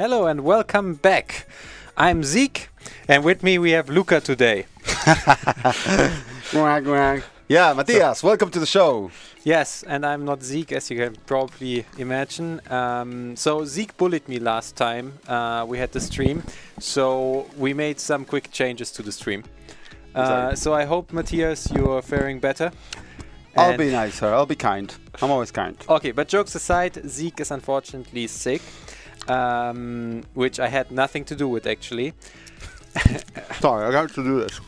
Hello and welcome back. I'm Zeke, and with me we have Luca today. Yeah, Matias, welcome to the show. Yes, and I'm not Zeke, as you can probably imagine. So Zeke bullied me last time we had the stream, so we made some quick changes to the stream. So I hope, Matias, you're faring better. I'll be nicer, I'll be kind. I'm always kind. Okay, but jokes aside, Zeke is unfortunately sick, which I had nothing to do with, actually. Sorry, I got to do this.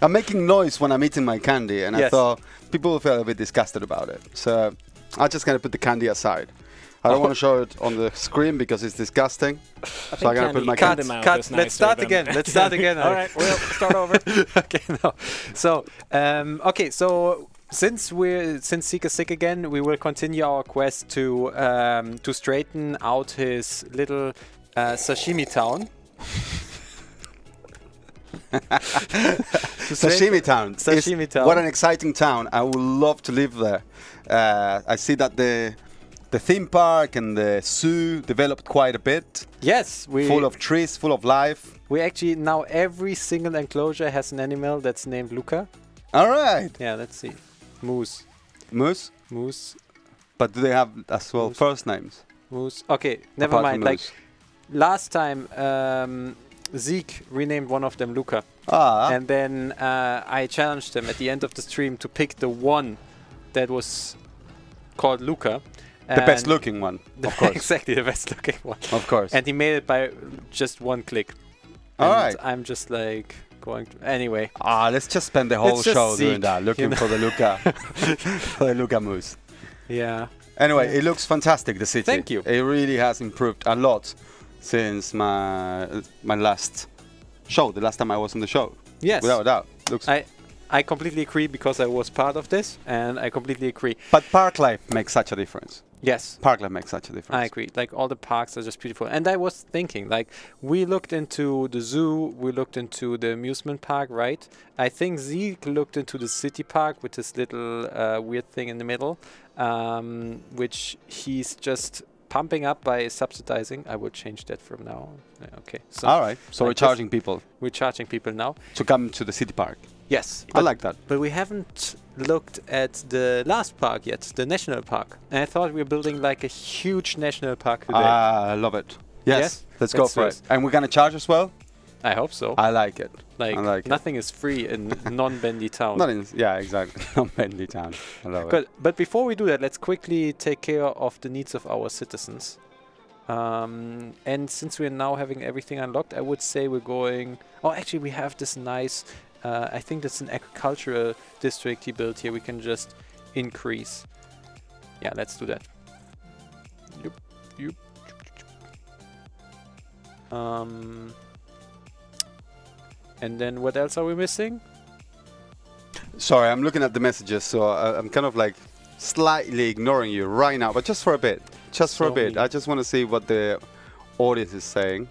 I'm making noise when I'm eating my candy, and I thought people will feel a bit disgusted about it. So I'm just going to put the candy aside. I don't want to show it on the screen because it's disgusting. So I'm going to put my candy. Cut. Let's start again. Let's start again. All right, we'll start over. Okay, no. So, okay, so since Zeke is sick again, we will continue our quest to straighten out his little sashimi town. Sashimi Town. Sashimi Town. What an exciting town. I would love to live there. I see that the theme park and the zoo developed quite a bit. Yes. Full of trees, full of life. We actually, now every single enclosure has an animal that's named Luca. All right. Yeah, let's see. Moose. Moose? Moose. But do they have as well first names? Moose. Okay, never mind. Like last time, Zeke renamed one of them Luca. And then I challenged him at the end of the stream to pick the one that was called Luca. The best looking one, of course. Exactly, the best looking one. Of course. And he made it by just one click. All right. I'm just like going to, anyway. Let's just spend the whole show doing that, looking for the Luca, for the Luca moose. Yeah. Anyway, it looks fantastic, the city. Thank you. It really has improved a lot since my last show, the last time I was on the show. Yes. Without a doubt. Looks I completely agree because I was part of this, and I completely agree. But park life makes such a difference. Yes. Park life makes such a difference. I agree. Like, all the parks are just beautiful. And I was thinking, like, we looked into the zoo, we looked into the amusement park, right? I think Zeke looked into the city park with this little weird thing in the middle, which he's just pumping up by subsidizing. I will change that from now. Okay. So all right. So we're charging people. We're charging people now to come to the city park. Yes. I like that. But we haven't looked at the last park yet, the national park. And I thought we were building like a huge national park today. I love it. Yes. Let's go for it. And we're going to charge as well? I hope so. I like it. Like nothing is free in non-bendy town. Yeah, exactly. Non-bendy town. I love it. But before we do that, let's quickly take care of the needs of our citizens. And since we're now having everything unlocked, I would say we're going... Oh, actually, we have this nice... I think that's an agricultural district he built here. We can just increase. Yeah, let's do that. Yep. And then what else are we missing? Sorry, I'm looking at the messages, so I'm kind of like slightly ignoring you right now, but just for a bit. Just for a bit. I just want to see what the audience is saying.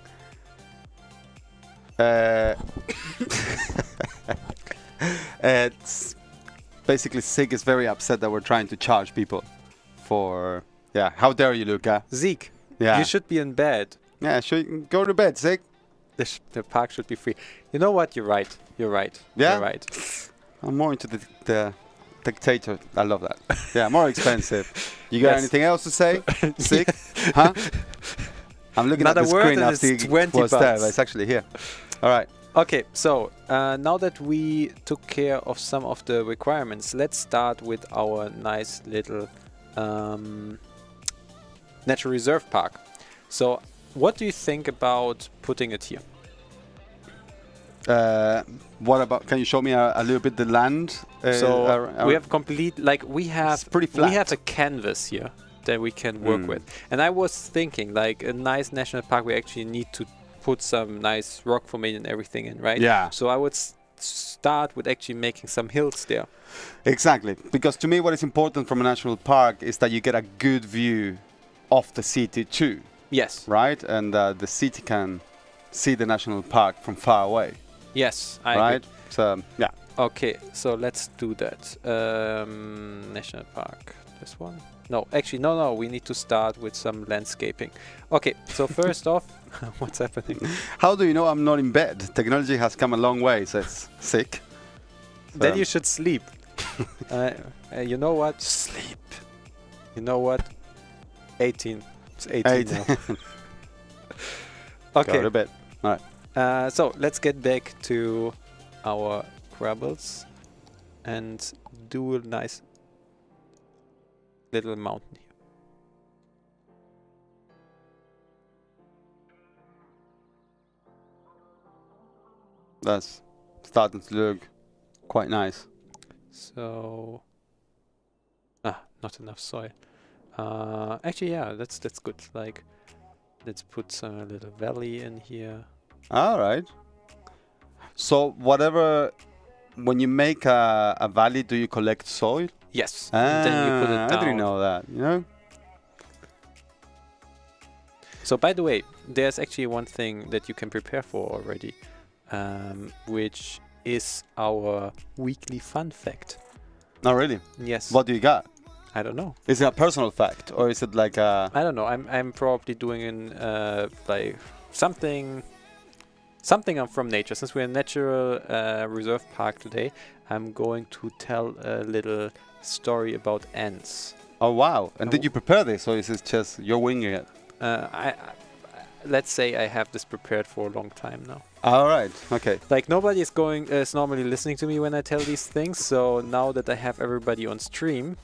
It's basically Zeke is very upset that we're trying to charge people for... Yeah, how dare you, Luca? Zeke, yeah. You should be in bed. Yeah, go to bed, Zeke. The park should be free. You know what? You're right. You're right. Yeah? You're right. I'm more into the dictator. I love that. Yeah, more expensive. You got anything else to say, Zeke? Huh? I'm looking at the screen after he was there, but it's actually here. All right. Okay, so now that we took care of some of the requirements, let's start with our nice little natural reserve park. So what do you think about putting it here? What about, can you show me a little bit the land? So we have complete, like we have, it's pretty flat. We have a canvas here that we can work with. And I was thinking, like a nice national park, we actually need to put some nice rock formation and everything in, right? Yeah. So I would start with actually making some hills there. Exactly, because to me what is important from a national park is that you get a good view of the city too. Yes. Right? And the city can see the national park from far away. Yes, I agree. So, yeah. Okay, so let's do that. National park, this one. No, actually, no. We need to start with some landscaping. Okay, so first off, what's happening? How do you know I'm not in bed? Technology has come a long way, says Sick. Then you should sleep. You know what? Sleep. You know what? 18. It's 18 now. Okay. Go to bed. All right. So let's get back to our Grubbles and do a nice little mountain here. That's starting to look quite nice. So, not enough soil. Actually, yeah, that's good. Like, let's put some little valley in here. All right. So whatever, when you make a valley, do you collect soil? Yes. And then you put it down. I didn't know that. You know. So by the way, there's actually one thing that you can prepare for already, which is our weekly fun fact. Oh, really? Yes. What do you got? I don't know. Is it a personal fact or is it like a? I don't know. I'm probably doing like something from nature. Since we're in a natural reserve park today, I'm going to tell a little story about ants. Oh wow! And did you prepare this, or is it just you're winging it? Let's say I have this prepared for a long time now. All right. Okay. Like nobody is normally listening to me when I tell these things. So now that I have everybody on stream,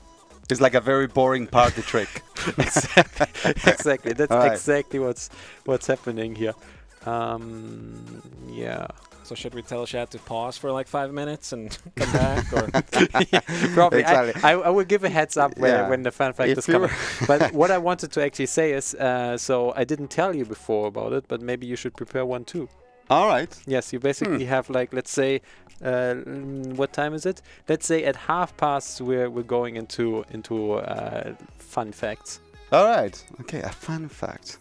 it's like a very boring party trick. Exactly. That's right. Exactly what's happening here. Yeah. So should we tell chat to pause for like 5 minutes and come back? Or Yeah, probably. Exactly. I will give a heads up when the fun fact is coming. But what I wanted to actually say is, so I didn't tell you before about it, but maybe you should prepare one too. All right. Yes, you basically have like, let's say, what time is it? Let's say at past we're going into fun facts. All right. Okay, a fun fact.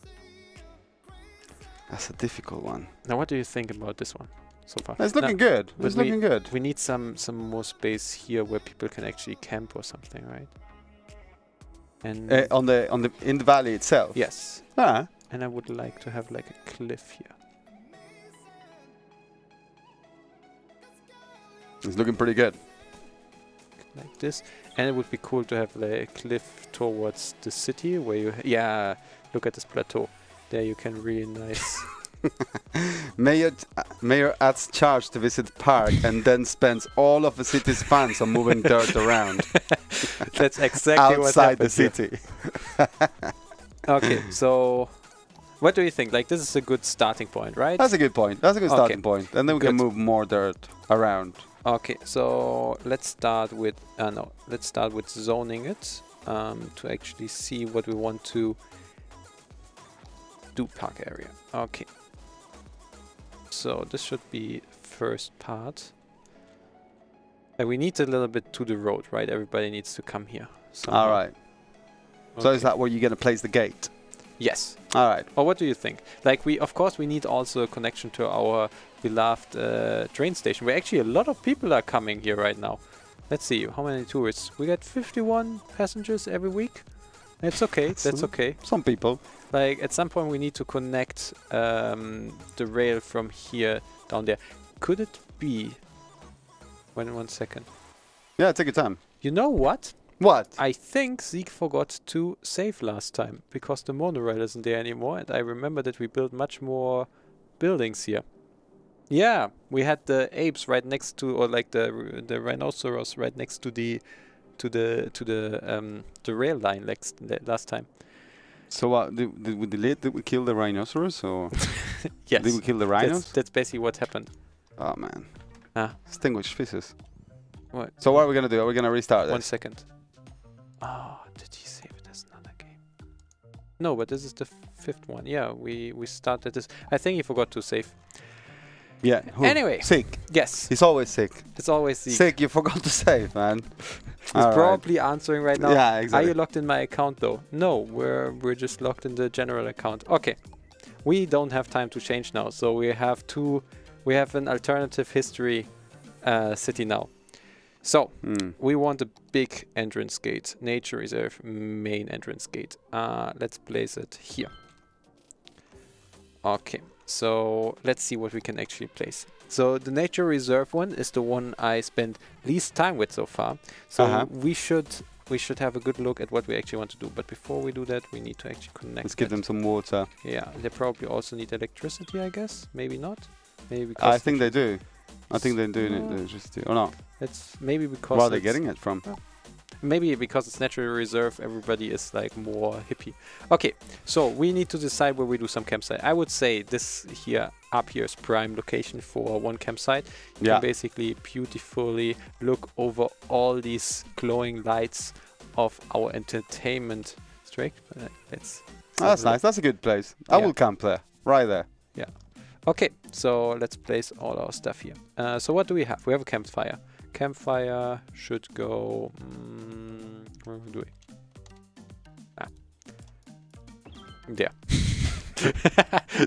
That's a difficult one. Now, what do you think about this one so far? It's looking good. It's looking good. We need some more space here where people can actually camp or something, right? And in the valley itself. yes. Ah. And I would like to have like a cliff here. It's looking pretty good. Like this. And it would be cool to have like a cliff towards the city where you look at this plateau. There you can really nice. Mayor adds charge to visit park and then spends all of the city's funds on moving dirt around. That's exactly what's outside the here. city. Okay, so what do you think? Like, this is a good starting point, right? That's a good point. That's a good starting point. And then we can move more dirt around. Okay, so let's start with zoning it to actually see what we want to do. Park area. Okay. So this should be first part. And we need a little bit to the road, right? Everybody needs to come here. All right. Okay. So is that where you're going to place the gate? Yes. All right. Or what do you think? Like, of course we need also a connection to our beloved train station, where actually a lot of people are coming here right now. Let's see, how many tourists? We get 51 passengers every week. It's okay. That's okay. Some people. Like, at some point we need to connect the rail from here down there. Could it be... One second. Yeah, take your time. You know what? What? I think Zeke forgot to save last time, because the monorail isn't there anymore, and I remember that we built much more buildings here. Yeah, we had the apes right next to, or like the rhinoceros right next to the rail line last time. So what? Did we delete? Did we kill the rhinoceros, or yes? Did we kill the rhinos? That's basically what happened. Oh man. Ah. Extinguished species. What? So what are we gonna do? Are we gonna restart this? 1 second. Oh, did he save it as another game? No, but this is the 5th one. Yeah, we started this. I think he forgot to save. Yeah. Who? Anyway. Sick. Yes. He's always sick. It's always Zeke. Sick. You forgot to save, man. He's probably answering right now. Yeah, exactly. Are you logged in my account though? No, we're just logged in the general account. Okay. We don't have time to change now, so we have an alternative history city now. So we want a big entrance gate, nature reserve main entrance gate. Let's place it here. Okay, so let's see what we can actually place. So the nature reserve one is the one I spent least time with so far. So we should have a good look at what we actually want to do. But before we do that, we need to actually connect. Let's give them some water. Yeah, they probably also need electricity, I guess. Maybe not. Maybe because I think they do. I think they do need electricity, or not? It's maybe because. Where are they getting it from? Maybe because it's natural reserve, everybody is like more hippie. Okay, so we need to decide where we do some campsite. I would say this here, up here, is prime location for one campsite. You can basically beautifully look over all these glowing lights of our entertainment district. That's nice. That's a good place. I will camp there, right there. Yeah. Okay, so let's place all our stuff here. So what do we have? We have a campfire. Campfire should go. Where do we? There.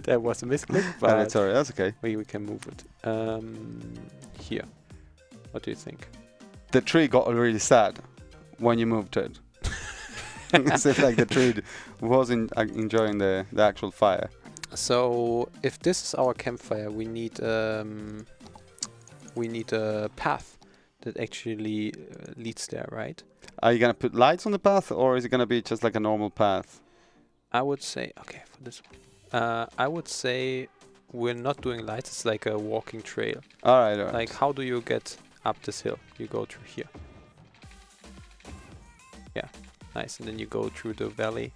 That was a misclick, but sorry, that's okay. We can move it. Here. What do you think? The tree got really sad when you moved it. It's like the tree wasn't enjoying the actual fire. So if this is our campfire, we need a path that actually leads there, right? Are you gonna put lights on the path, or is it gonna be just like a normal path? I would say, okay, for this one, I would say we're not doing lights. It's like a walking trail. All right, all right. Like, how do you get up this hill? You go through here. Yeah, nice. And then you go through the valley.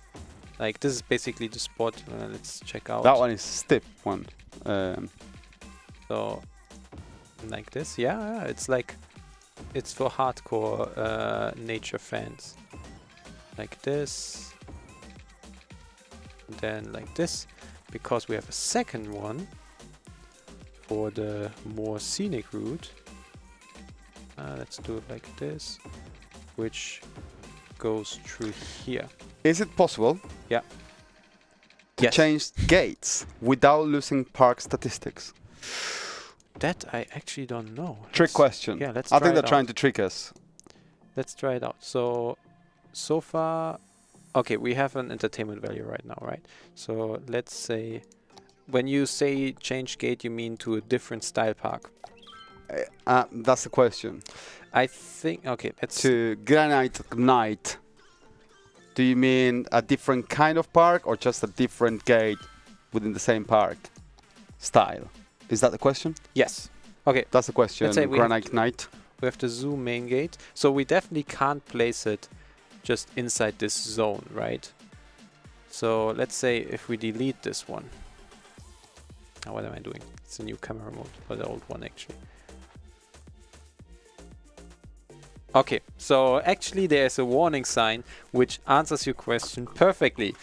Like, this is basically the spot. Let's check out. That one is steep one. So, like this. Yeah, it's like, it's for hardcore nature fans. Like this. And then like this. Because we have a second one for the more scenic route. Let's do it like this. Which goes through here. Is it possible? Yeah. To change gates without losing park statistics? That I actually don't know. Trick question. Yeah, let's I try think they're it trying out. to trick us. Let's try it out. So far, okay, we have an entertainment value right now, right? So let's say, when you say change gate, you mean to a different style park? That's the question. I think, okay, let's... To Granite Knight, do you mean a different kind of park or just a different gate within the same park style? Is that the question? Yes. Okay. That's the question. Let's say Granite Knight. We have the zoo main gate. So we definitely can't place it just inside this zone, right? So let's say if we delete this one. Oh, what am I doing? It's a new camera mode for the old one, actually. Okay, so actually there's a warning sign which answers your question perfectly.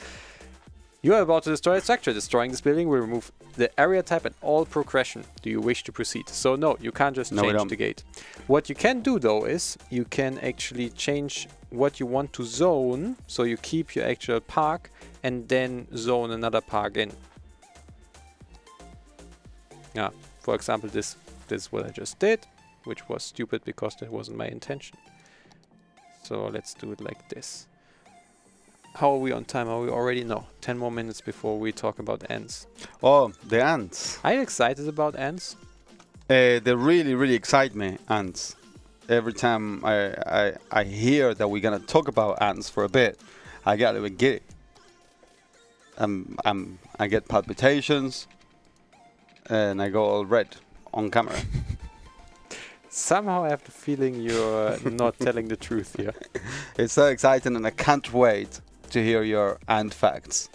You are about to destroy a structure. Destroying this building will remove the area type and all progression. Do you wish to proceed? So no, you can't just change the gate. What you can do though is you can actually change what you want to zone. So you keep your actual park and then zone another park in. Yeah, for example, this is what I just did, which was stupid because that wasn't my intention. So let's do it like this. How are we on time? Are we already? No, 10 more minutes before we talk about ants. Oh, the ants. Are you excited about ants? They really, really excite me, ants. Every time I hear that we're gonna talk about ants for a bit, I get a little bit giddy. I get palpitations, and I go all red on camera. Somehow I have the feeling you're not telling the truth here. It's so exciting, and I can't wait to hear your ant facts,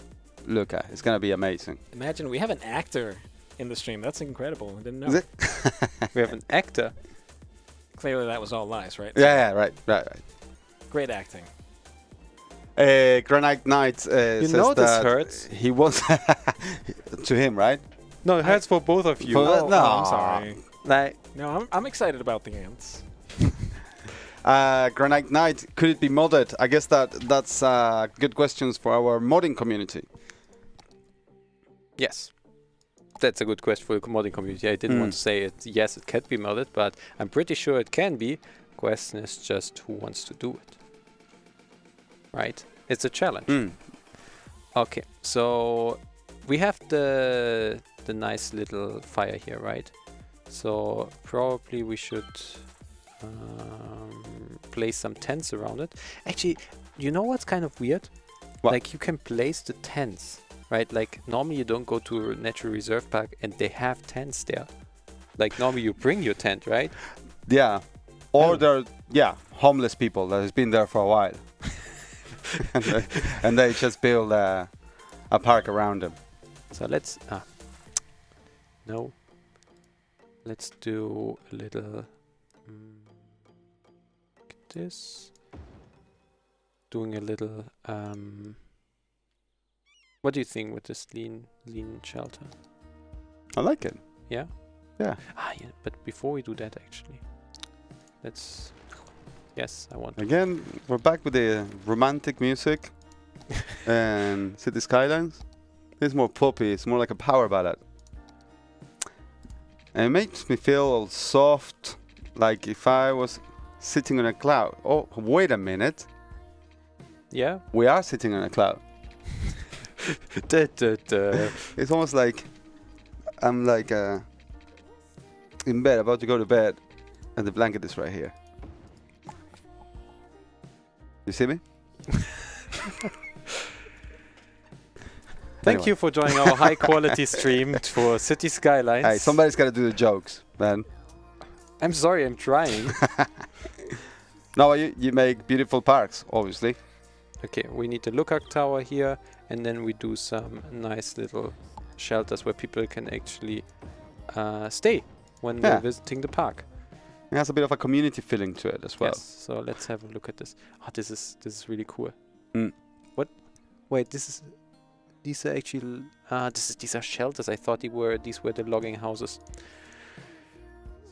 Luca. It's gonna be amazing. Imagine we have an actor in the stream. That's incredible. I didn't know. Is it? We have an actor. Clearly that was all lies, right? Yeah, right. Great acting. Granite Knight says know this that hurts. he wants to him, right? No, it hurts for both of you. For- No, I'm sorry. Like, No, I'm excited about the ants. Granite Knight, could it be modded? I guess that's good questions for our modding community. yes. That's a good question for the modding community. I didn't want to say it. Yes, it can be modded, but I'm pretty sure it can be. question is just who wants to do it. Right? It's a challenge. Mm. Okay, so we have the nice little fire here, right? So probably we should place some tents around it. Actually, you know what's kind of weird? What? Like you can place the tents, right? Like normally you don't go to a natural reserve park and they have tents there. Like normally you bring your tent, right? Yeah. Or Oh. they're homeless people that has been there for a while. and they just build a park around them. So let's no. Let's do a little like this. Doing a little what do you think with this lean shelter? I like it. Yeah? Yeah. Yeah, but before we do that actually. Let's yes, I want to. Again, we're back with the romantic music and City Skylines. It's more poppy, it's more like a power ballad. And it makes me feel all soft, like if I was sitting on a cloud. Oh, wait a minute. Yeah? We are sitting on a cloud. Da, da, da. It's almost like I'm like in bed, about to go to bed, and the blanket is right here. You see me? Thank you for joining our high quality stream for City Skylines. Hey, somebody's got to do the jokes, man. I'm sorry, I'm trying. No, you make beautiful parks, obviously. Okay, we need the Luca tower here, and then we do some nice little shelters where people can actually stay when they're visiting the park. It has a bit of a community feeling to it as well. Yes, so let's have a look at this. Oh, this is really cool. Mm. What? Wait, these are actually these are shelters. I thought these were the logging houses.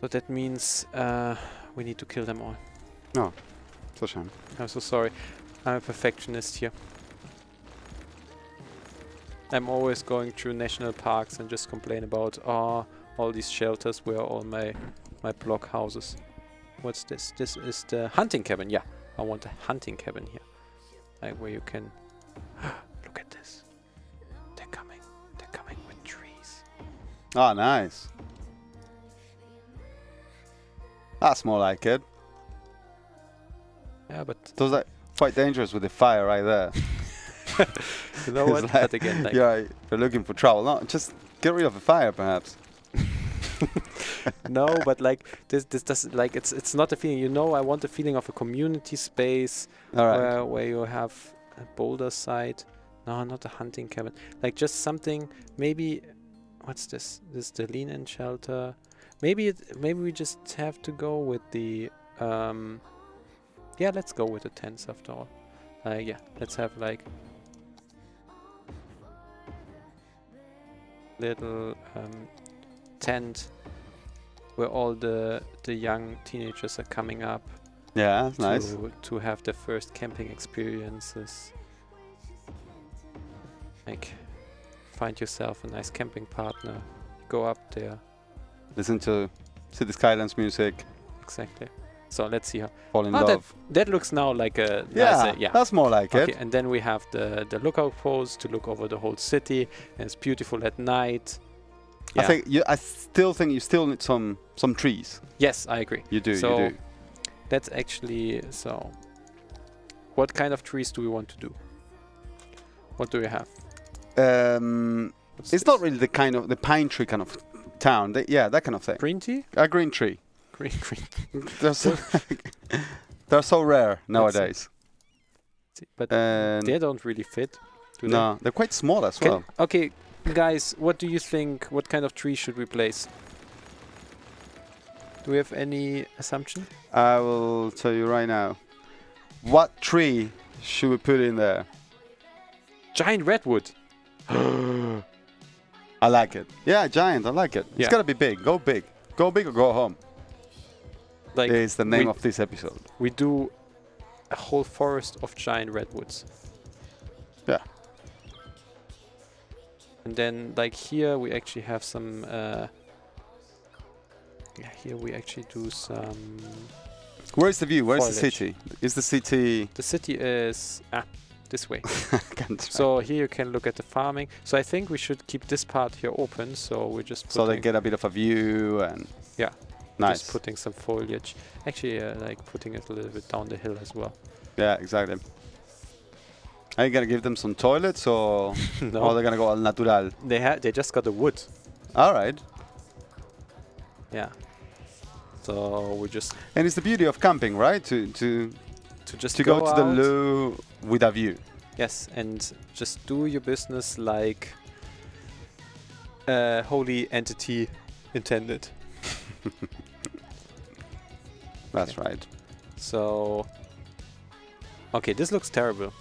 So that means we need to kill them all. No, it's a shame. I'm so sorry. I'm a perfectionist here. I'm always going through national parks and just complain about all these shelters where all my block houses. What's this? This is the hunting cabin. Yeah, I want a hunting cabin here, like where you can look at this. They're coming with trees. Oh, nice. That's more like it. Yeah, but Those are quite dangerous with the fire right there. you know It's what? like But again, like you're looking for trouble. No, just get rid of the fire, perhaps. no, but like this does like it's not a feeling. You know, I want the feeling of a community space All right. where you have a boulder site. No, not a hunting cabin. Like just something. Maybe what's this? This is the lean-in shelter. Maybe we just have to go with the yeah. Let's go with the tents after all. Yeah, let's have like little tent where all the young teenagers are coming up. Yeah, that's nice. To have their first camping experiences. Like, find yourself a nice camping partner, go up there. Listen to City Skylines music, Exactly. So let's see how. fall in love. That looks now like a Yeah, nice, yeah. that's more like Okay, it. and then we have the lookout post to look over the whole city, and it's beautiful at night. Yeah. I still think you still need some trees. Yes, I agree. You do. So you do. that's actually so. What kind of trees do we want to do? What do we have? It's What's this? not really the pine tree kind of town. Yeah, that kind of thing. Green tea. A green tree. Green. They're so rare nowadays. But And they don't really fit. Do no, they're quite small as they? well. Okay, guys, what do you think? What kind of tree should we place? Do we have any assumption? I will tell you right now. What tree should we put in there? Giant redwood. I like it. Yeah, giant. I like it. It's Yeah. gotta be big. Go big. Go big or go home. Like Is the name we- of this episode. We do a whole forest of giant redwoods. Yeah. And then, like here, we actually have some. Yeah, here we actually do some Where's the view? Where's the Foliage. city? Is the city? The city is this way. Can't So here you can look at the farming. So I think we should keep this part here open. So we're just putting, so they get a bit of a view and yeah, nice. just putting some foliage. Actually, like putting it a little bit down the hill as well. Yeah, exactly. Are you gonna give them some toilets or No, or they're gonna go al natural? they just got the wood. All right. Yeah. So we just And it's the beauty of camping, right? To just go to the out. loo with a view. Yes, and just do your business like holy entity intended. That's right. So, okay, this looks terrible.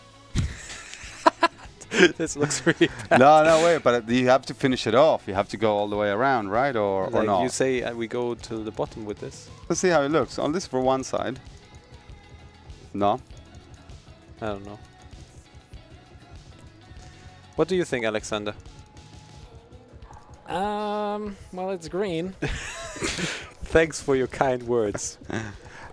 This looks really bad. No, wait, but you have to finish it off. You have to go all the way around, right? Or Like not? you say, we go to the bottom with this. Let's see how it looks. On this for one side. No. I don't know. What do you think, Alexander? Well, it's green. Thanks for your kind words.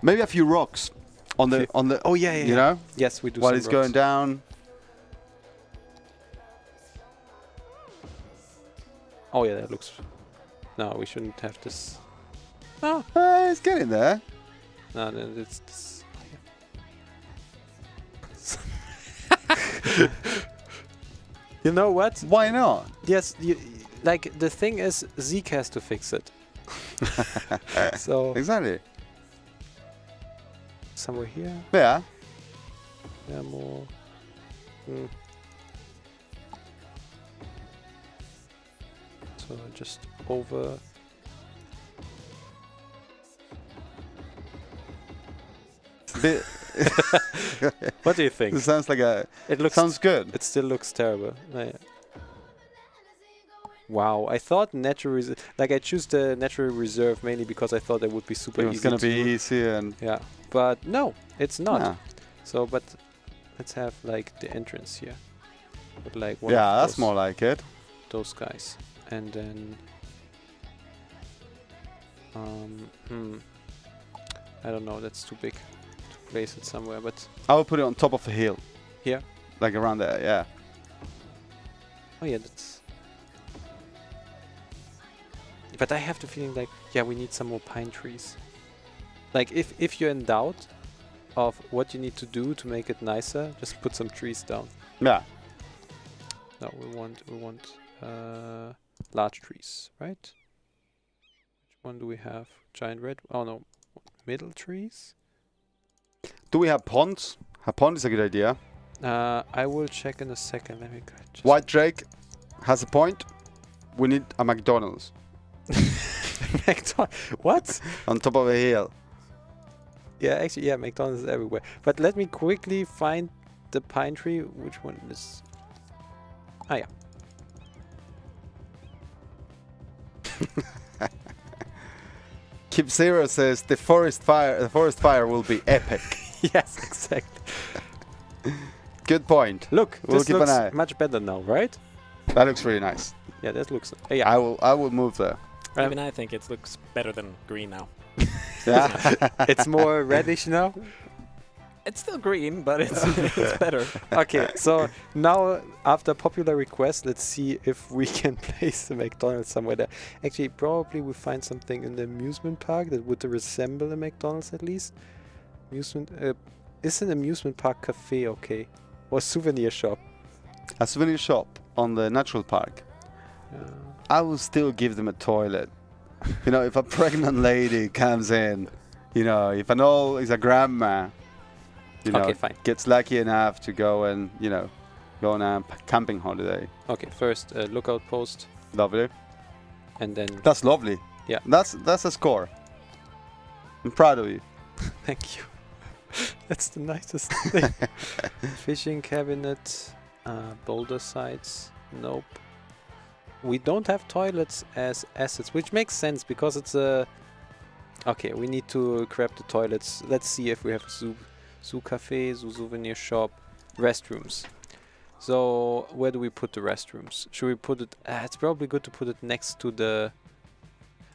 Maybe a few rocks on the Oh yeah, you know, Yes, we do. while some it's going rocks. down. Oh yeah, that looks. No, we shouldn't have this. No, It's getting there. no, it's this. You know what? Why not? Yes, like the thing is, Zeke has to fix it. So Exactly. somewhere here, Yeah. yeah, more. Mm. So just over. It's a bit What do you think? it sounds like a. It looks. Sounds good. It still looks terrible. Wow, I thought natural like I choose the natural reserve mainly because I thought it would be super It easy. was gonna to be do. easy and. Yeah, but no, it's not. Yeah. So, but let's have like the entrance here. With like one Yeah, of that's those, more like it. those guys, and then I don't know. That's too big to place it somewhere, but I will put it on top of the hill. Here? Like around there, yeah. oh yeah, that's. But I have the feeling like, yeah, we need some more pine trees. Like if you're in doubt of what you need to do to make it nicer, just put some trees down. Yeah. No, we want large trees, right? Which one do we have? Giant red? Oh no, middle trees. Do we have ponds? A pond is a good idea. I will check in a second. Let me go. Just White Drake has a point. We need a McDonald's What? on top of a hill. Yeah, actually, yeah, McDonald's is everywhere. But let me quickly find the pine tree. Which one is? Ah, yeah. Kip Zero says the forest fire will be epic. Yes, exactly. Good point. Look, We'll this keep an looks eye. much better now, right? That looks really nice. Yeah, that looks. Yeah. I will move there. Even I think it looks better than green now. Yeah. It's more reddish now. It's still green, but it's better. Okay, so now after popular request, let's see if we can place the McDonald's somewhere there. Actually, probably we find something in the amusement park that would resemble a McDonald's at least. Amusement is an amusement park cafe okay, or souvenir shop. A souvenir shop on the natural park. I will still give them a toilet. You know, if a pregnant lady comes in, you know, if an old is a grandma, you know, Okay, fine. gets lucky enough to go and, you know, go on a camping holiday. Okay, first lookout post, Lovely. and then That's lovely. Yeah. That's a score. I'm proud of you. thank you. That's the nicest thing. Fishing cabinet, boulder sites. Nope. We don't have toilets as assets, which makes sense because it's a. Okay, we need to grab the toilets. Let's see if we have zoo cafe, zoo souvenir shop, restrooms. So where do we put the restrooms? Should we put it? It's probably good to put it next to the.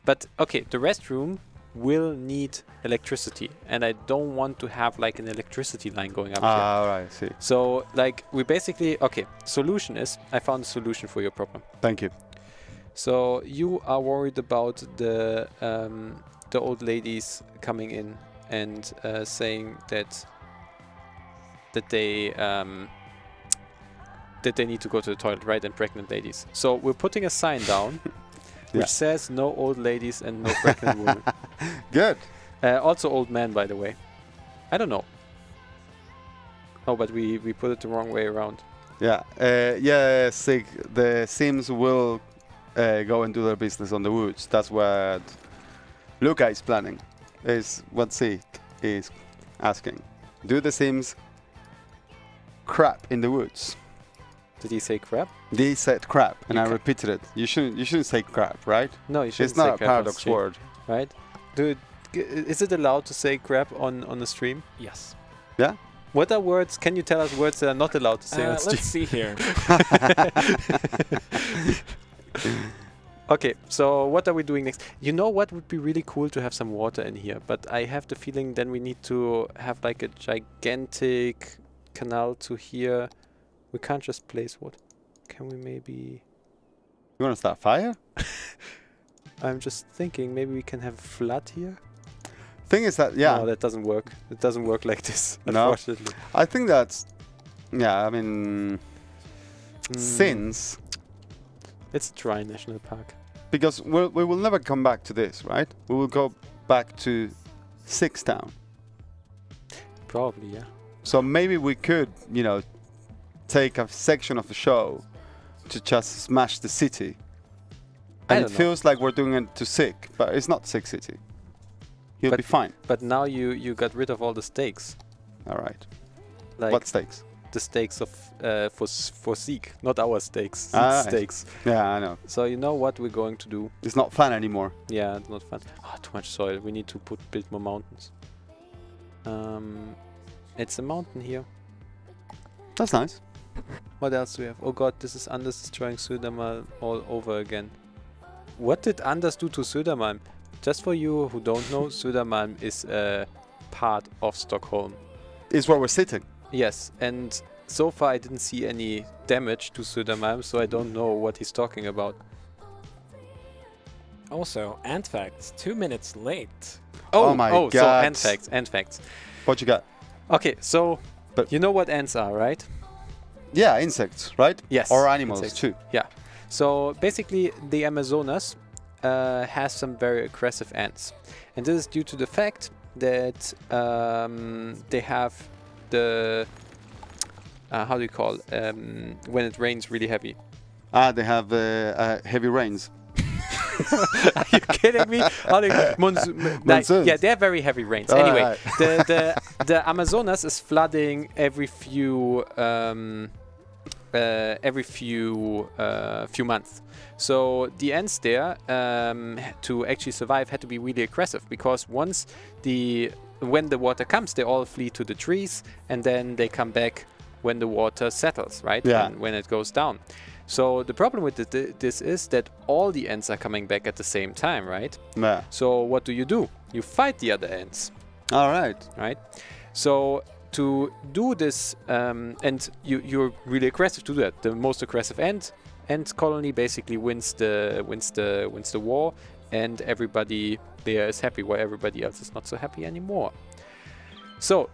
But okay, the restroom will need electricity, and I don't want to have like an electricity line going up here. Ah, right, see. So like we basically, okay, solution is, I found a solution for your problem. Thank you. So you are worried about the old ladies coming in and saying that they need to go to the toilet, right? And pregnant ladies. So we're putting a sign down which says no old ladies and no pregnant women. Good. Also old men, by the way. I don't know. Oh, but we put it the wrong way around. Yeah. Yeah, Zeke, the Sims will go and do their business on the woods. That's what Luca is planning. Is what Zeke is asking. Do the Sims crap in the woods? Did he say crap? They said crap, and I repeated it. You shouldn't say crap, right? No, you shouldn't. It's not say a crap paradox word, right? Dude, is it allowed to say crap on the stream? Yes. Yeah. What are words? Can you tell us words that are not allowed to say on stream? Let's see here. Okay, so what are we doing next? You know what would be really cool to have some water in here, but I have the feeling then we need to have like a gigantic canal to here. We can't just place water. Can we maybe... You want to start fire? I'm just thinking maybe we can have a flood here. Thing is that, yeah. No, that doesn't work. It doesn't work like this, No. unfortunately. I think that's, yeah, I mean, since... It's a dry national park. Because we will never come back to this, right? We will go back to Six Town. Probably, yeah. So maybe we could, you know, take a section of the show to just smash the city. And it feels like we're doing it to Zeke, but it's not Zeke City. He'll be fine. But now you got rid of all the stakes. All right. Like what stakes? The stakes of for Zeke, not our stakes. Stakes. Yeah, I know. So you know what we're going to do? It's not fun anymore. Yeah, it's not fun. Oh, too much soil. We need to build more mountains. It's a mountain here. That's nice. What else do we have? Oh god, this is Anders destroying Södermalm all over again. What did Anders do to Södermalm? Just for you who don't know, Södermalm is a part of Stockholm. It's where we're sitting. Yes, and so far I didn't see any damage to Södermalm, so I don't know what he's talking about. Also, ant facts, 2 minutes late. Oh my god. So ant facts. What you got? Okay, so you know what ants are, right? Yeah, insects, right? Yes. Or animals insects. too. Yeah. So basically the Amazonas has some very aggressive ants. And this is due to the fact that they have the... how do you call when it rains really heavy? They have heavy rains. Are you kidding me? Monsoons. Yeah, they're very heavy rains. Anyway, the Amazonas is flooding every few months. So the ants there, to actually survive, had to be really aggressive, because when the water comes, they all flee to the trees, and then they come back when the water settles, right? Yeah. When it goes down. So the problem with this is that all the ants are coming back at the same time, right? Yeah. So what do? You fight the other ants. All right. Right? So to do this, and you're really aggressive to do that. The most aggressive ant colony basically wins the war, and everybody there is happy, while everybody else is not so happy anymore. So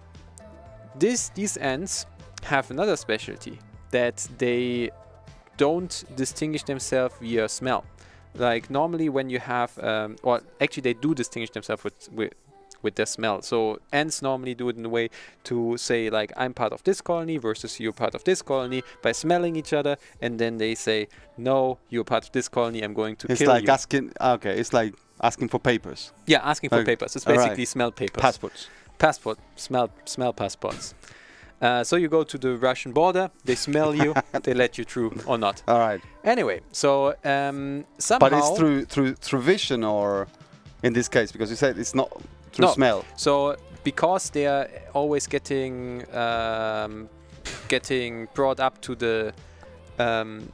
these ants have another specialty, that they don't distinguish themselves via smell. Like normally when you have, or actually they do distinguish themselves with their smell. So ants normally do it in a way to say like, I'm part of this colony versus you're part of this colony, by smelling each other, and then they say, no, you're part of this colony, I'm going to kill you. It's like asking, okay, it's like asking for papers. Yeah, asking for papers. It's basically smell papers. Passports. Passport, smell passports. So you go to the Russian border, they smell you, they let you through or not. All right. Anyway, so somehow... But it's through vision, or in this case, because you said it's not through smell. So because they are always getting brought up to the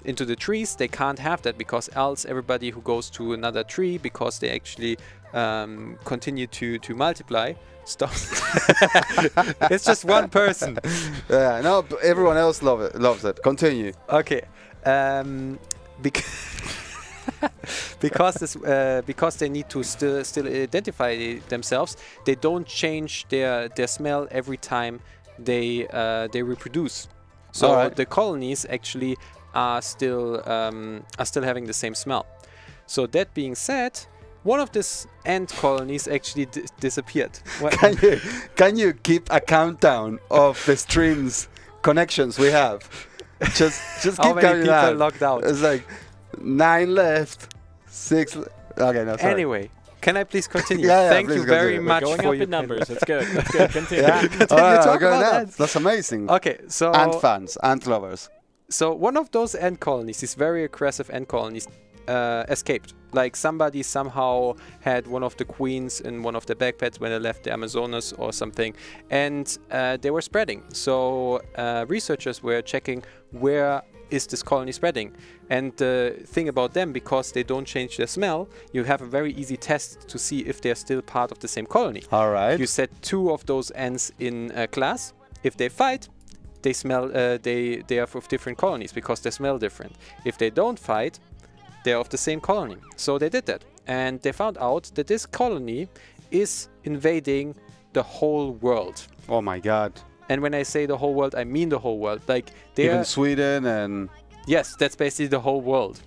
into the trees, they can't have that, because else everybody who goes to another tree, because they actually continue to multiply, stop. It's just one person. Yeah, no, but everyone else loves it. Continue. Okay. Because they need to still identify themselves, they don't change their smell every time they reproduce. So the colonies actually are still having the same smell. So that being said, one of these ant colonies actually disappeared. Can you keep a countdown of the streams connections we have? Just How keep many counting people out. logged out? It's like 9 left, 6. Okay, no, sorry. Anyway, can I please continue? Yeah, Thank please you very continue. much Going for up your in numbers. That's good. That's good. Continue. Yeah. Talk going about up. ants. That's amazing. Okay, so Ant fans, ant lovers. So one of those ant colonies, these very aggressive ant colonies, escaped. Like somebody somehow had one of the queens in one of the backpacks when they left the Amazonas or something, and they were spreading. So researchers were checking where is this colony spreading. And the thing about them, because they don't change their smell, you have a very easy test to see if they're still part of the same colony. All right. You set 2 of those ants in a class. If they fight, they smell. They are of different colonies because they smell different. If they don't fight, they're of the same colony. So they did that, and they found out that this colony is invading the whole world. Oh my God. And when I say the whole world, I mean the whole world. Like Even Sweden and... Yes, that's basically the whole world.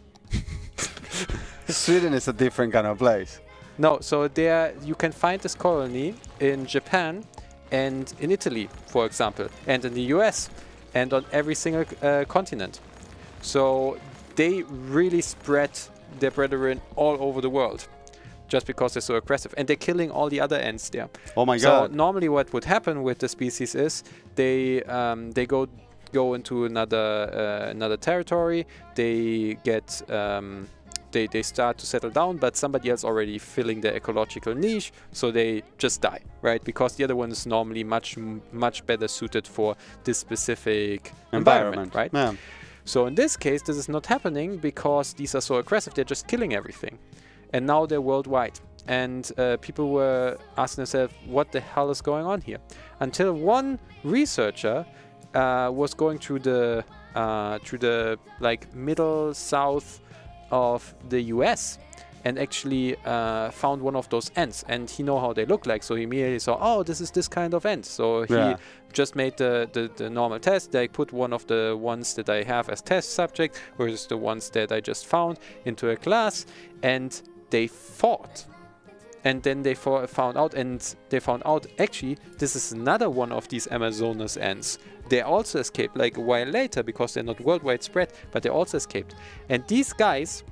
Sweden is a different kind of place. No, so there you can find this colony in Japan and in Italy, for example, and in the US, and on every single continent. So they really spread their brethren all over the world, just because they're so aggressive, and they're killing all the other ants there. Oh my So God. normally, what would happen with the species is they go into another territory. They get they start to settle down, but somebody else already filling the ecological niche, so they just die, right? Because the other one is normally much better suited for this specific environment, right? Yeah. So in this case, this is not happening because these are so aggressive. They're just killing everything, and now they're worldwide. And people were asking themselves, what the hell is going on here? Until one researcher was going through the like middle south of the US and actually found one of those ants, and he know how they look like, so he immediately saw, oh, this is this kind of ant. So he just made the normal test. They put one of the ones that I have as test subject versus the ones that I just found into a class, and they fought. And then they found out, actually, this is another one of these Amazonas ants. They also escaped, like a while later, because they're not worldwide spread, but they also escaped. And these guys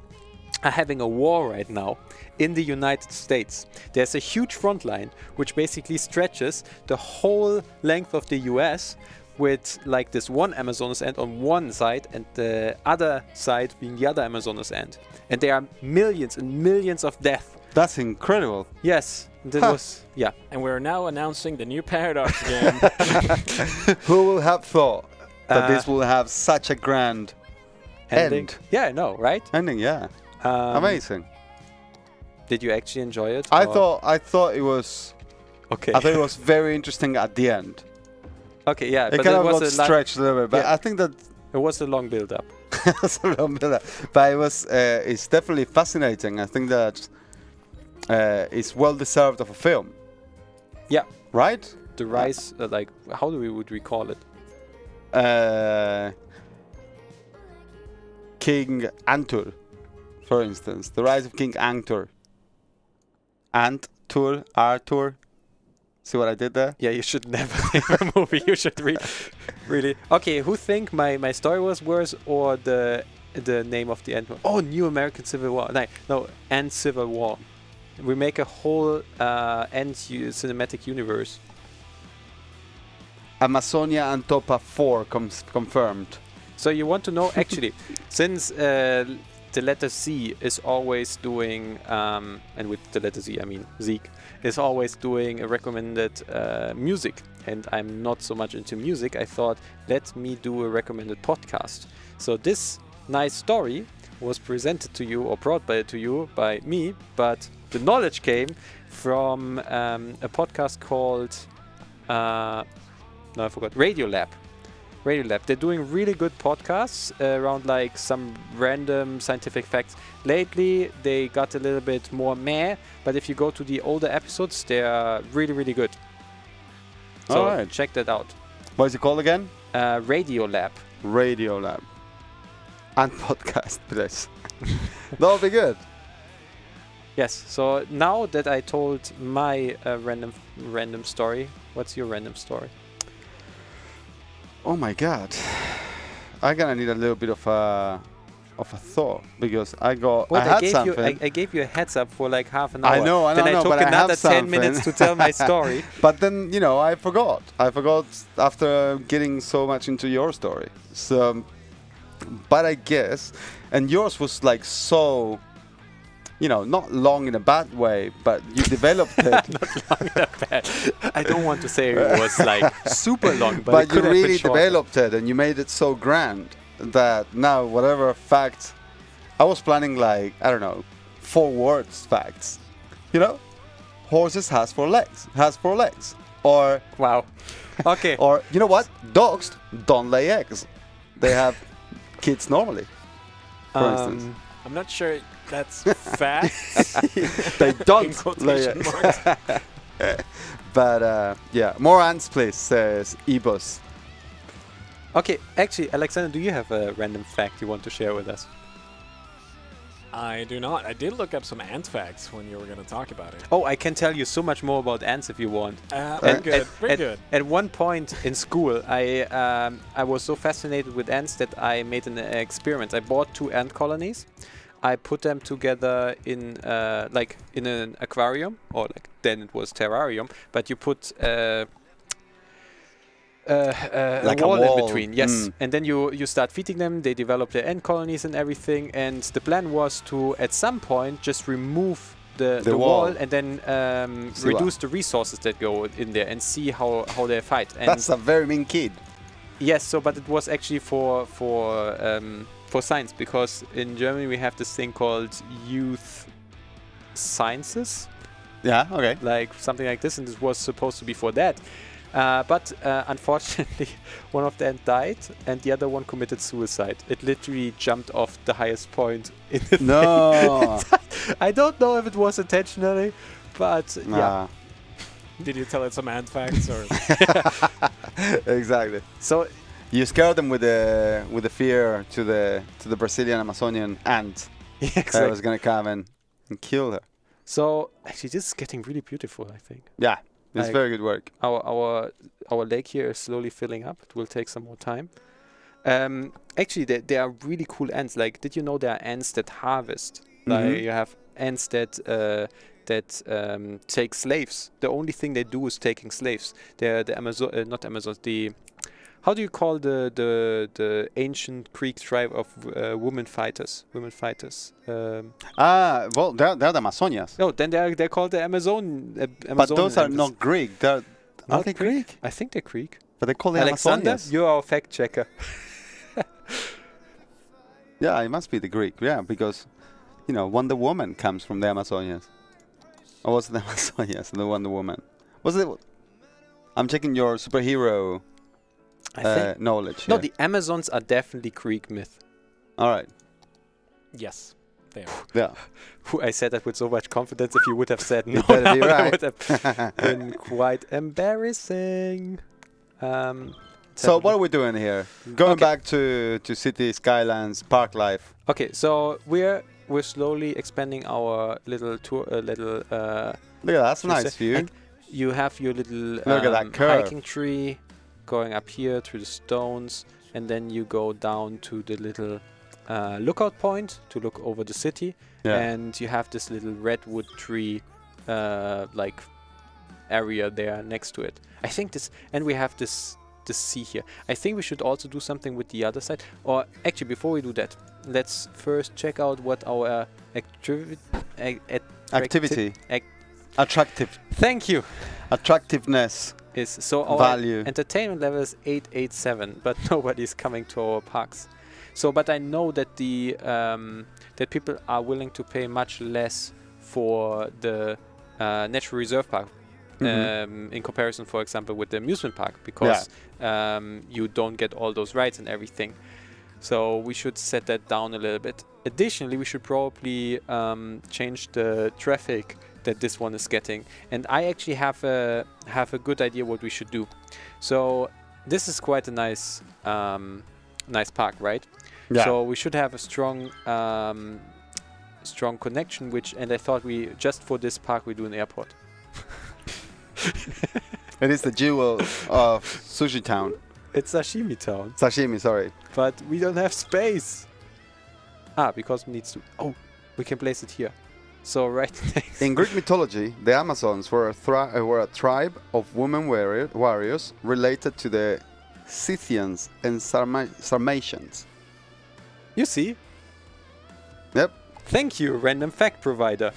are having a war right now in the United States. There's a huge front line, which basically stretches the whole length of the US, with like this one Amazonas ant on one side and the other side being the other Amazonas ant. And there are millions and millions of deaths. That's incredible. Yes, that was, yeah. And we're now announcing the new paradox game. Who will have thought that this will have such a grand Ending. end? Yeah, I know, right? Ending, yeah. Amazing. Did you actually enjoy it? I or- thought it was. Okay. I thought it was very interesting at the end. Okay, yeah. It but kind it of got was stretched a little bit, but yeah. I think that it was a long build-up. but it was. It's definitely fascinating. I think that it's well deserved of a film. Yeah. Right. The rise, like, how would we call it? King Antur, for instance, the rise of King Antur. Antur, Arthur. See what I did there? Yeah, you should never name a movie. You should really. Okay, who think my story was worse or the name of the end? Oh, New American Civil War. No, End Civil War. We make a whole cinematic universe. Amazonia Antopa 4 confirmed. So you want to know, actually, since the letter Z is always doing, and with the letter Z I mean Zeke, is always doing a recommended music, and I'm not so much into music, I thought, let me do a recommended podcast. So this nice story was presented to you or brought to you by me, but The knowledge came from a podcast called no, I forgot. Radiolab. They're doing really good podcasts around like some random scientific facts. Lately, they got a little bit more meh, but if you go to the older episodes, they're really, really good. So Alright. check that out. What is it called again? Radiolab. Radiolab. And podcast, please. That'll be good. Yes. So now that I told my random story, what's your random story? Oh my god. I'm gonna need a little bit of a thought because I had something. I gave you a heads up for like half an hour. I know, then I took but I another have 10 minutes to tell my story. But then, I forgot. I forgot after getting so much into your story. So, but I guess, and yours was like so, not long in a bad way, but you developed it. Not long in a bad. I don't want to say it was like super long, but it you could have been really shorter. developed it and you made it so grand that now whatever facts, I was planning like, I don't know, 4 words facts. Horses has 4 legs. Or, Wow. Okay. or you know what? Dogs don't lay eggs. They have kids normally, for instance. I'm not sure that's facts. They In don't lay quotation eggs. marks. But yeah, more ants please, says Ebus. Okay. Actually, Alexander, do you have a random fact you want to share with us? I do not. I did look up some ant facts when you were going to talk about it. Oh, I can tell you so much more about ants if you want. Pretty good. Pretty good. At one point in school, I was so fascinated with ants that I made an experiment. I bought 2 ant colonies. I put them together in in an aquarium, or like then it was terrarium. But you put Like a a wall wall. in between, yes. Mm. And then you start feeding them. They develop their ant colonies and everything. And the plan was to at some point just remove the wall and then reduce the resources that go in there and see how they fight. And That's a very mean kid. yes, so but it was actually for science, because in Germany we have this thing called youth sciences, Yeah, okay. like something like this, and it was supposed to be for that. But unfortunately, one of them died, and the other one committed suicide. It literally jumped off the highest point in the No. thing. I don't know if it was intentionally, but yeah. Nah. Did you tell it some ant facts or? Exactly. So You scared them with the fear to the Brazilian Amazonian ant that exactly. was gonna come and kill her. So actually, this is getting really beautiful, I think. Yeah, it's Like- very good work. Our lake here is slowly filling up. It will take some more time. Actually, there are really cool ants. Like, did you know there are ants that harvest? Like, you have ants that take slaves. The only thing they do is taking slaves. They're the not Amazons. How do you call the ancient Greek tribe of women fighters? Well, they're the Amazonias. No, then they're called the Amazon. But those are not Greek. Are Not they Greek? I think they're Greek. But they call the Alexander, Amazonias. you're our fact checker. Yeah, it must be the Greek. Yeah, because Wonder Woman comes from the Amazonias. Or was it the Amazonias, the Wonder Woman? Was it? I'm checking your superhero I think. knowledge. No, here. the Amazons are definitely Greek myth. All right. Yes, they are. Yeah. I said that with so much confidence. If you would have said no, better be now, that right. would have been quite embarrassing. So what are we doing here? Going Okay. back to city skylines, park life. Okay, so we're slowly expanding our little tour. Look at that, that's a nice view. And you have your little Look at that curve. hiking tree going up here through the stones, and then you go down to the little lookout point to look over the city. Yeah. And you have this little redwood tree like area there next to it. I think this, and we have this sea here. I think we should also do something with the other side. Or actually, before we do that, let's first check out what our Activity. ac- Attractive. Thank you. Attractiveness. Is so our Value. entertainment level is 887, but nobody's coming to our parks. So, but I know that the that people are willing to pay much less for the natural reserve park. In comparison, for example, with the amusement park, because you don't get all those rides and everything. So we should set that down a little bit. Additionally, we should probably change the traffic that this one is getting. And I actually have a good idea what we should do. So this is quite a nice park, right? Yeah. So we should have a strong connection. And I thought we just for this park we do an airport. It is the jewel of Sushi Town. It's Sashimi Town. Sashimi, sorry. But we don't have space. Because we need to... Oh, we can place it here. So right next... In Greek mythology, the Amazons were a tribe of women warriors related to the Scythians and Sarmatians. You see? Yep. Thank you, random fact provider.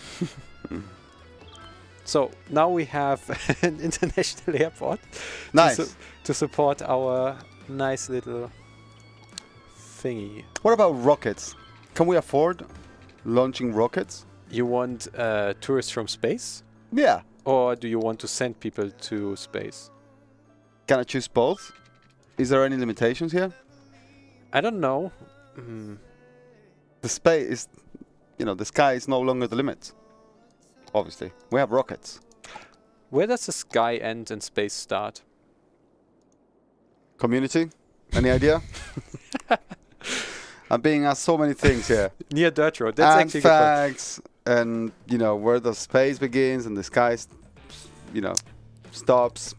So now we have an international airport to support our nice little thingy. What about rockets? Can we afford launching rockets? You want tourists from space? Yeah. Or do you want to send people to space? Can I choose both? Is there any limitations here? I don't know. The space is, the sky is no longer the limit. Obviously, we have rockets. Where does the sky end and space start? Community? Any idea? I'm being asked so many things here. Near dirt road. That's and actually facts, and where the space begins and the sky, stops.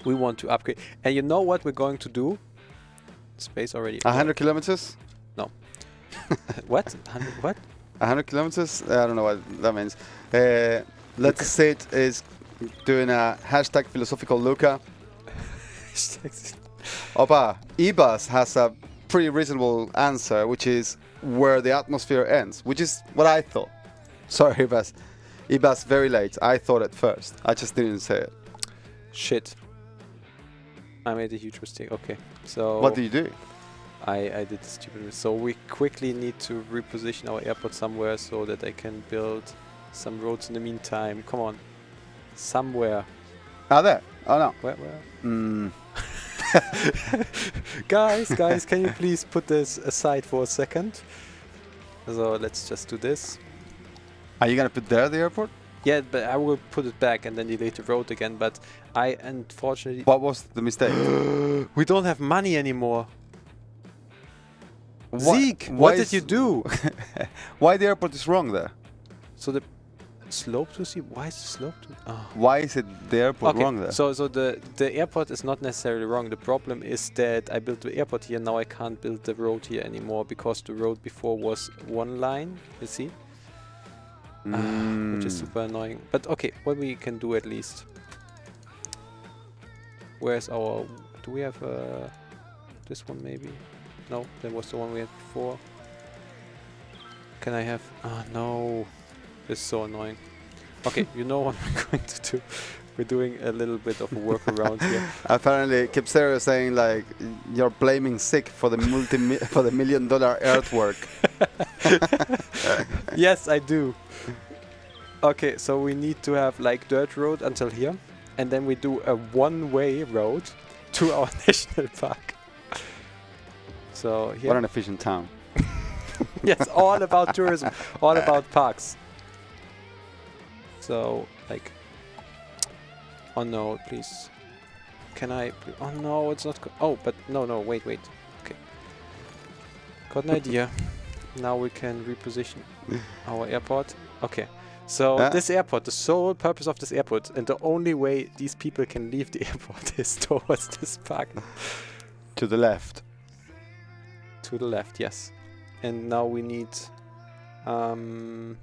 We want to upgrade, and you know what we're going to do? Space already. 100 kilometers? No. What? 100 what? 100 kilometers? I don't know what that means. Let's say it is doing a hashtag philosophical Luca. Opa, Ibas has a pretty reasonable answer, which is where the atmosphere ends, which is what I thought. Sorry, Ibas. Ibas, very late. I thought it first. I just didn't say it. Shit. I made a huge mistake. Okay, so... What do you do? I did this stupid mistake. So we quickly need to reposition our airport somewhere so that I can build some roads in the meantime. Come on. Somewhere. There. Oh, no. Where? Guys, can you please put this aside for a second? So let's just do this. Are you going to put there the airport? Yeah, but I will put it back and then delete the road again. But I unfortunately... What was the mistake? We don't have money anymore. Zeke, what did you do? Why the airport is wrong there? So the slope to see? Why is the slope to... Oh. Why is it the airport wrong there? So the airport is not necessarily wrong. The problem is that I built the airport here. Now I can't build the road here anymore because the road before was one line. You see? Which is super annoying. But okay, what we can do at least. Where's our... Do we have this one maybe? No, that was the one we had before. Can I have... Oh no. This is so annoying. Okay, you know what we're going to do. We're doing a little bit of a workaround here. Apparently, Kipsero is saying like you're blaming Zeke for the for the $1 million earthwork. Yes, I do. Okay, so we need to have like dirt road until here, and then we do a one-way road to our national park. So here. What an efficient town. Yes, all about tourism, all about parks. So like. Oh no, please. Can I... Oh no, it's not... Oh, but no, wait. Okay. Got an idea. Now we can reposition our airport. Okay. So this airport, the sole purpose of this airport, and the only way these people can leave the airport is towards this park. To the left. To the left, yes. And now we need... But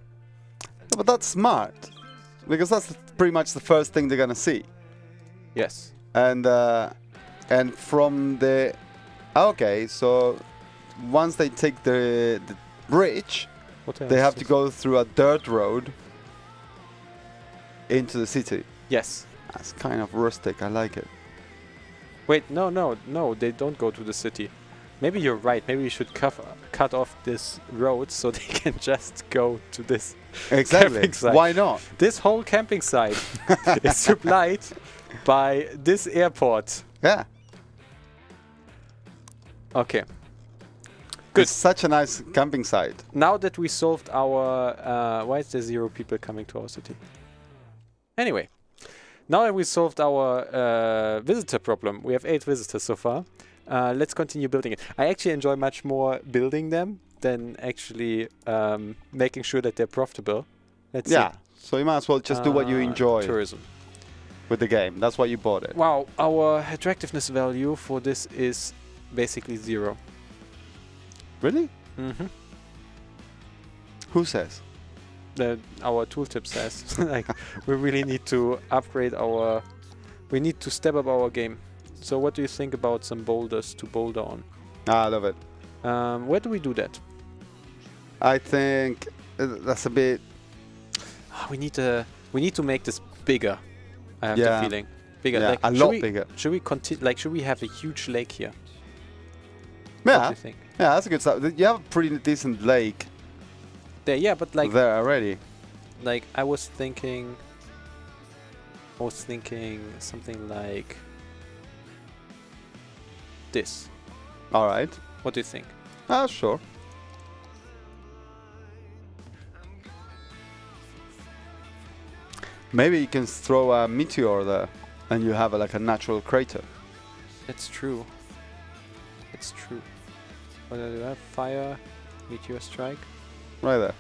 that's smart. Because that's pretty much the first thing they're gonna see. Yes. And from the... Okay, so once they take the bridge, they have to go through a dirt road into the city. Yes. That's kind of rustic, I like it. Wait, no, they don't go to the city. Maybe you're right. Maybe we should cut off this road so they can just go to this camping site. Why not? This whole camping site is supplied by this airport. Yeah. Okay. Good. It's such a nice camping site. Now that we solved our... why is there 0 people coming to our city? Anyway. Now that we solved our visitor problem, we have 8 visitors so far. Let's continue building it. I actually enjoy much more building them than actually making sure that they're profitable. Let's see. So you might as well just do what you enjoy. Tourism. With the game. That's why you bought it. Wow, our attractiveness value for this is basically 0. Really? Mm-hmm. Who says? Our tooltip says. Like, we really need to upgrade our... We need to step up our game. So what do you think about some boulders to boulder on? I love it. Where do we do that? I think that's a bit... We need to make this bigger. I have the feeling. Bigger. Yeah, like, a lot bigger. Should we continue? Like, should we have a huge lake here? Yeah. What do you think? Yeah, that's a good start. You have a pretty decent lake. There, yeah, but like there already. Like I was thinking something like this. All right. What do you think? Sure. Maybe you can throw a meteor there, and you have like a natural crater. That's true. It's true. What do I have? Fire, meteor strike. Right there.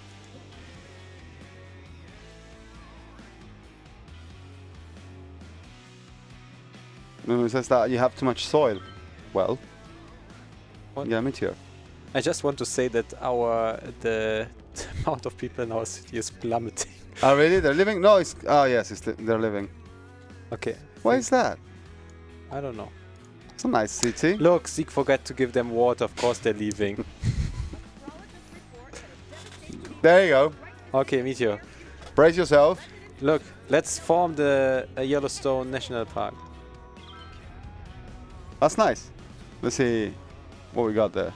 No, it says that you have too much soil. Well, what? Yeah, meteor. I just want to say that the amount of people in our city is plummeting. Oh, really? They're living? No, it's... Oh, yes, they're living. Okay. Why is that? I don't know. It's a nice city. Look, Zeke forgot to give them water. Of course they're leaving. There you go. Okay, Meteor. Brace yourself. Look, let's form the Yellowstone National Park. That's nice. Let's see what we got there.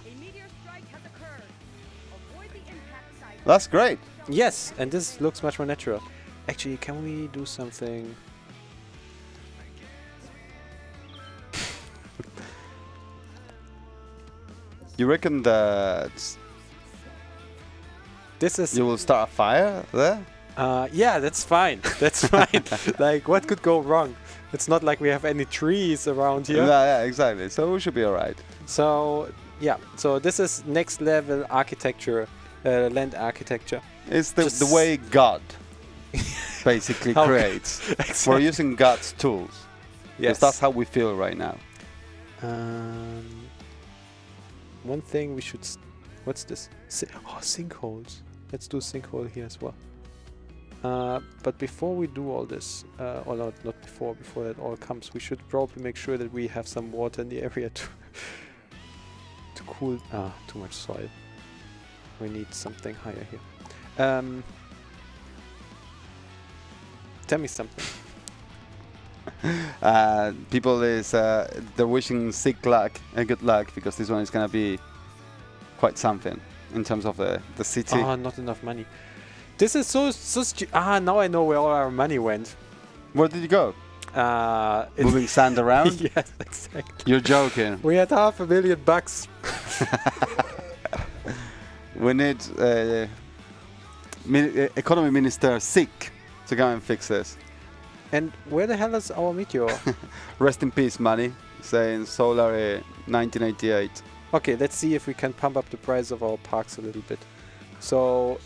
That's great. Yes, and this looks much more natural. Actually, can we do something? You reckon that this is you will start a fire there? Yeah, that's fine. That's fine. Like, what could go wrong? It's not like we have any trees around here. Yeah, exactly. So we should be alright. So, yeah. So this is next level architecture, land architecture. It's the way God basically creates. Exactly. We're using God's tools. Yes. That's how we feel right now. One thing we should... what's this? Sinkholes. Let's do sinkhole here as well. But before we do all this, or not before that all comes, we should probably make sure that we have some water in the area to cool... too much soil. We need something higher here. Tell me something. People is they're wishing Zeke luck and good luck because this one is gonna be quite something in terms of the city. Not enough money. This is so now I know where all our money went. Where did you go? Moving sand around? Yes, exactly. You're joking. We had $500,000. We need economy minister Zeke to come and fix this. And where the hell is our meteor? Rest in peace, money. Saying solar 1988. Okay, let's see if we can pump up the price of our parks a little bit. So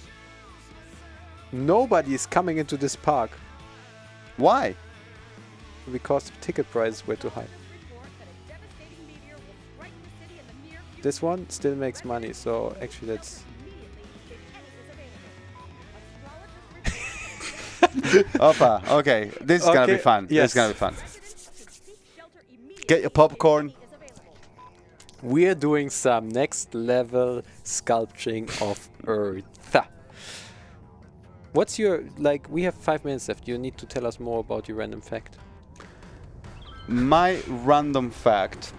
nobody is coming into this park. Why? Because the ticket prices were too high. This one still makes money, so actually that's... Opa, okay, this is gonna be fun. Yes. This is gonna be fun. Get your popcorn. We're doing some next level sculpting of Earth. What's your, like, we have 5 minutes left. You need to tell us more about your random fact. My random fact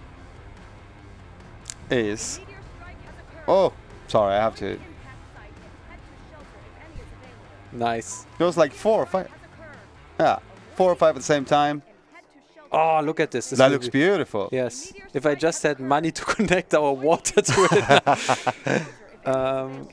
is... Oh, sorry, I have to... Nice. It was like 4 or 5. Yeah, 4 or 5 at the same time. Oh, look at this. That looks beautiful. Yes. If I just had money to connect our water to it.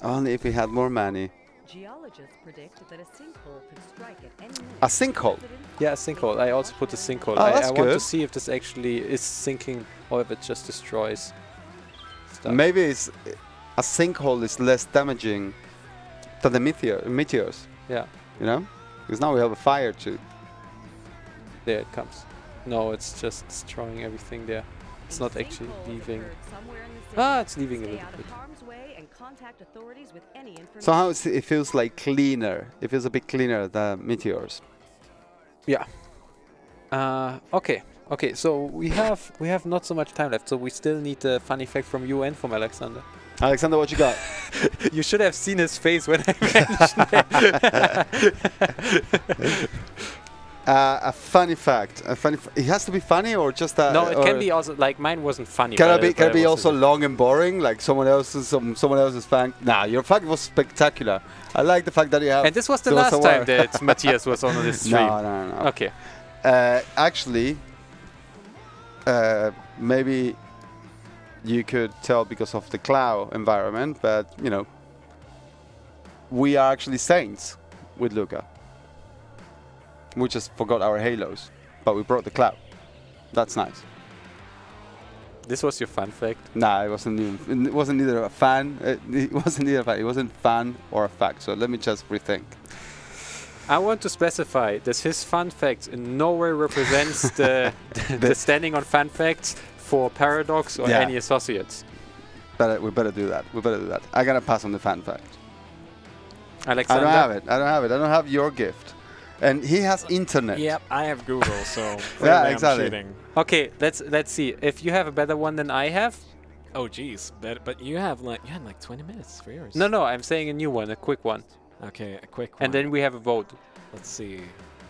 Only if we had more money. Geologists predict that a sinkhole could strike at any minute. A sinkhole? Yeah, a sinkhole. I also put a sinkhole. Oh, that's I want to good. see if this actually is sinking or if it just destroys stuff. Maybe it's a sinkhole is less damaging than the meteors. Yeah. You know? Because now we have a fire too. There it comes. No, it's just destroying everything there. It's not actually leaving. Ah, it's leaving a little bit. So how it feels like cleaner. It feels a bit cleaner than meteors. Yeah. Okay. Okay. So we have not so much time left. So we still need a funny fact from you and from Alexander. Alexander, what you got? You should have seen his face when I mentioned it. A funny fact. It has to be funny or just a... No, it can be also like mine wasn't funny. Can it be also long and boring, like someone else's fact? Nah, your fact was spectacular. I like the fact that you have... And this was the last time that Matias was on this stream. No. Okay. Actually, maybe you could tell because of the cloud environment, but you know, we are actually saints with Luca. We just forgot our halos, but we brought the cloud. That's nice. This was your fun fact? Nah, it wasn't even. It wasn't either a fan. It wasn't either a fact. It wasn't fun or a fact. So let me just rethink. I want to specify that his fun fact in no way represents the standing on fun facts for Paradox or any associates. We better do that. We better do that. I gotta pass on the fan fact. Alexander? I don't have it. I don't have it. I don't have your gift. And he has internet. Yep, I have Google, so yeah, exactly. I'm cheating. Okay, let's see. If you have a better one than I have. Oh, geez, but you had like 20 minutes for yours. No, I'm saying a new one, a quick one. Okay, a quick one. And then we have a vote. Let's see,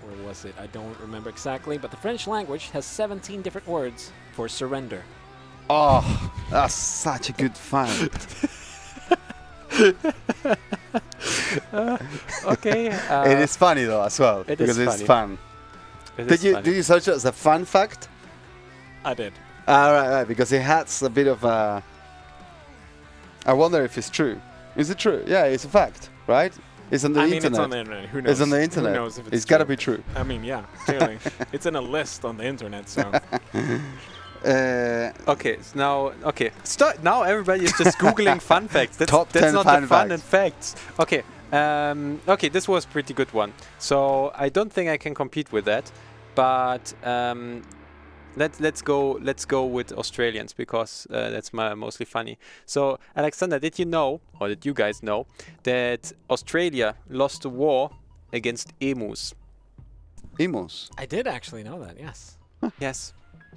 where was it? I don't remember exactly, but the French language has 17 different words for surrender. Oh, that's such a good fact. Okay. It is funny though as well because it's fun. Did you search it as a fun fact? I did. Right, because it has a bit of a... I wonder if it's true. Is it true? Yeah, it's a fact, right? It's on the internet. It's on the internet. Who knows? It's on the internet. Who knows if it's gotta be true. I mean, yeah, clearly. It's in a list on the internet, so... Okay, so now everybody is just googling fun facts. That's not the fun and facts. Okay, okay, this was a pretty good one. So I don't think I can compete with that, but let's go with Australians because that's mostly funny. So Alexander, did you know, or did you guys know, that Australia lost a war against emus? Emus? I did actually know that. Yes. Yes.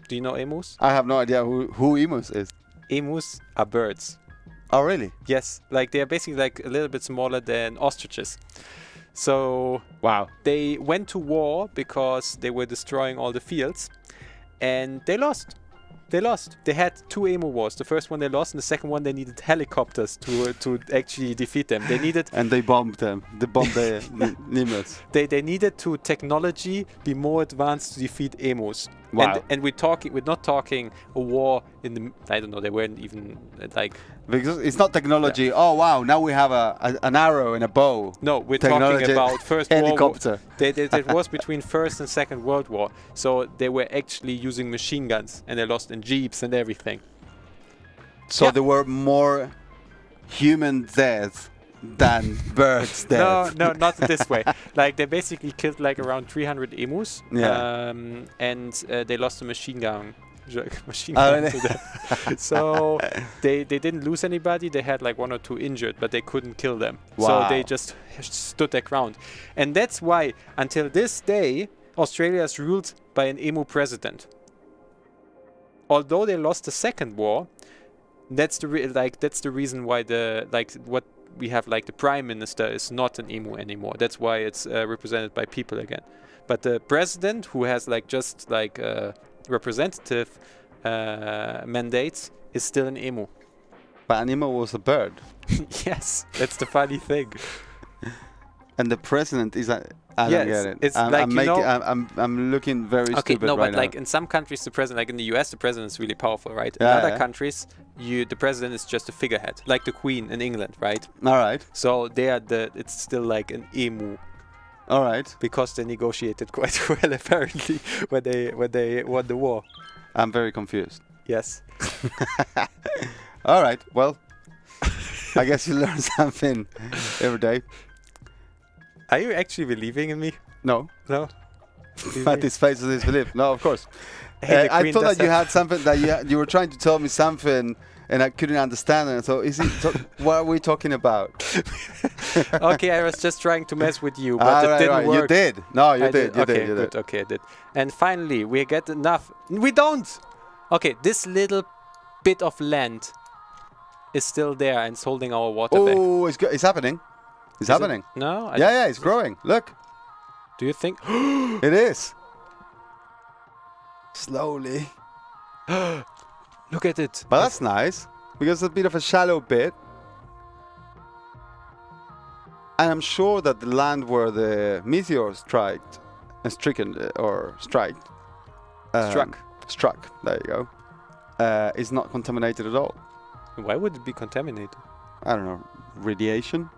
Do you know emus? I have no idea who emus is. Emus are birds. Oh, really? Yes. Like they are basically like a little bit smaller than ostriches. So wow, they went to war because they were destroying all the fields, and they lost. They lost. They had 2 emu wars. The first one they lost, and the second one they needed helicopters to actually defeat them. They needed and they bombed them. They bombed the emus. They needed to technology be more advanced to defeat emus. Wow. And we're not talking a war in the, I don't know, they weren't even like... Because it's not technology, yeah. Oh wow, now we have an arrow and a bow. No, we're talking about First helicopter. World War. It was between First and Second World War. So they were actually using machine guns and they lost in jeeps and everything. So there were more human deaths than birds death. No, not this way. Like they basically killed like around 300 emus, and they lost a machine gun to them. So they didn't lose anybody. They had like 1 or 2 injured, but they couldn't kill them. Wow. So they just stood their ground, and that's why until this day Australia is ruled by an emu president. Although they lost the second war, that's the reason why we have like the prime minister is not an emu anymore. That's why it's represented by people again. But the president, who has like just like representative mandates, is still an emu. But an emu was a bird. Yes, that's the funny thing. And the president is a... I don't get it. It's I'm, like, I'm, you know, I'm looking very stupid no, right but now. like in some countries, the president, like in the US, the president is really powerful, right? Yeah, in other yeah. countries, the president is just a figurehead, like the Queen in England, right? All right. So it's still like an emu All right. because they negotiated quite well apparently when they won the war. I'm very confused. Yes. All right. Well, I guess you learn something every day. Are you actually believing in me? No. No. But his face is disbelief. No, of course. Hey, the I Queen thought does that you have- had something that you were trying to tell me something, and I couldn't understand it. So what are we talking about? Okay, I was just trying to mess with you, but Ah, it right, didn't right. work. You did. No, you I did. You okay, did. You good. did. Okay, I did. And finally, we get enough. We don't. Okay, this little bit of land is still there and it's holding our water back. Oh, it's happening. It's Is it? happening. No. Yeah, it's growing. Look, Do you think? it is. Slowly. Look at it. But that's nice because it's a bit of a shallow bit. And I'm sure that the land where the meteor struck, there you go, is not contaminated at all. Why would it be contaminated? I don't know, radiation?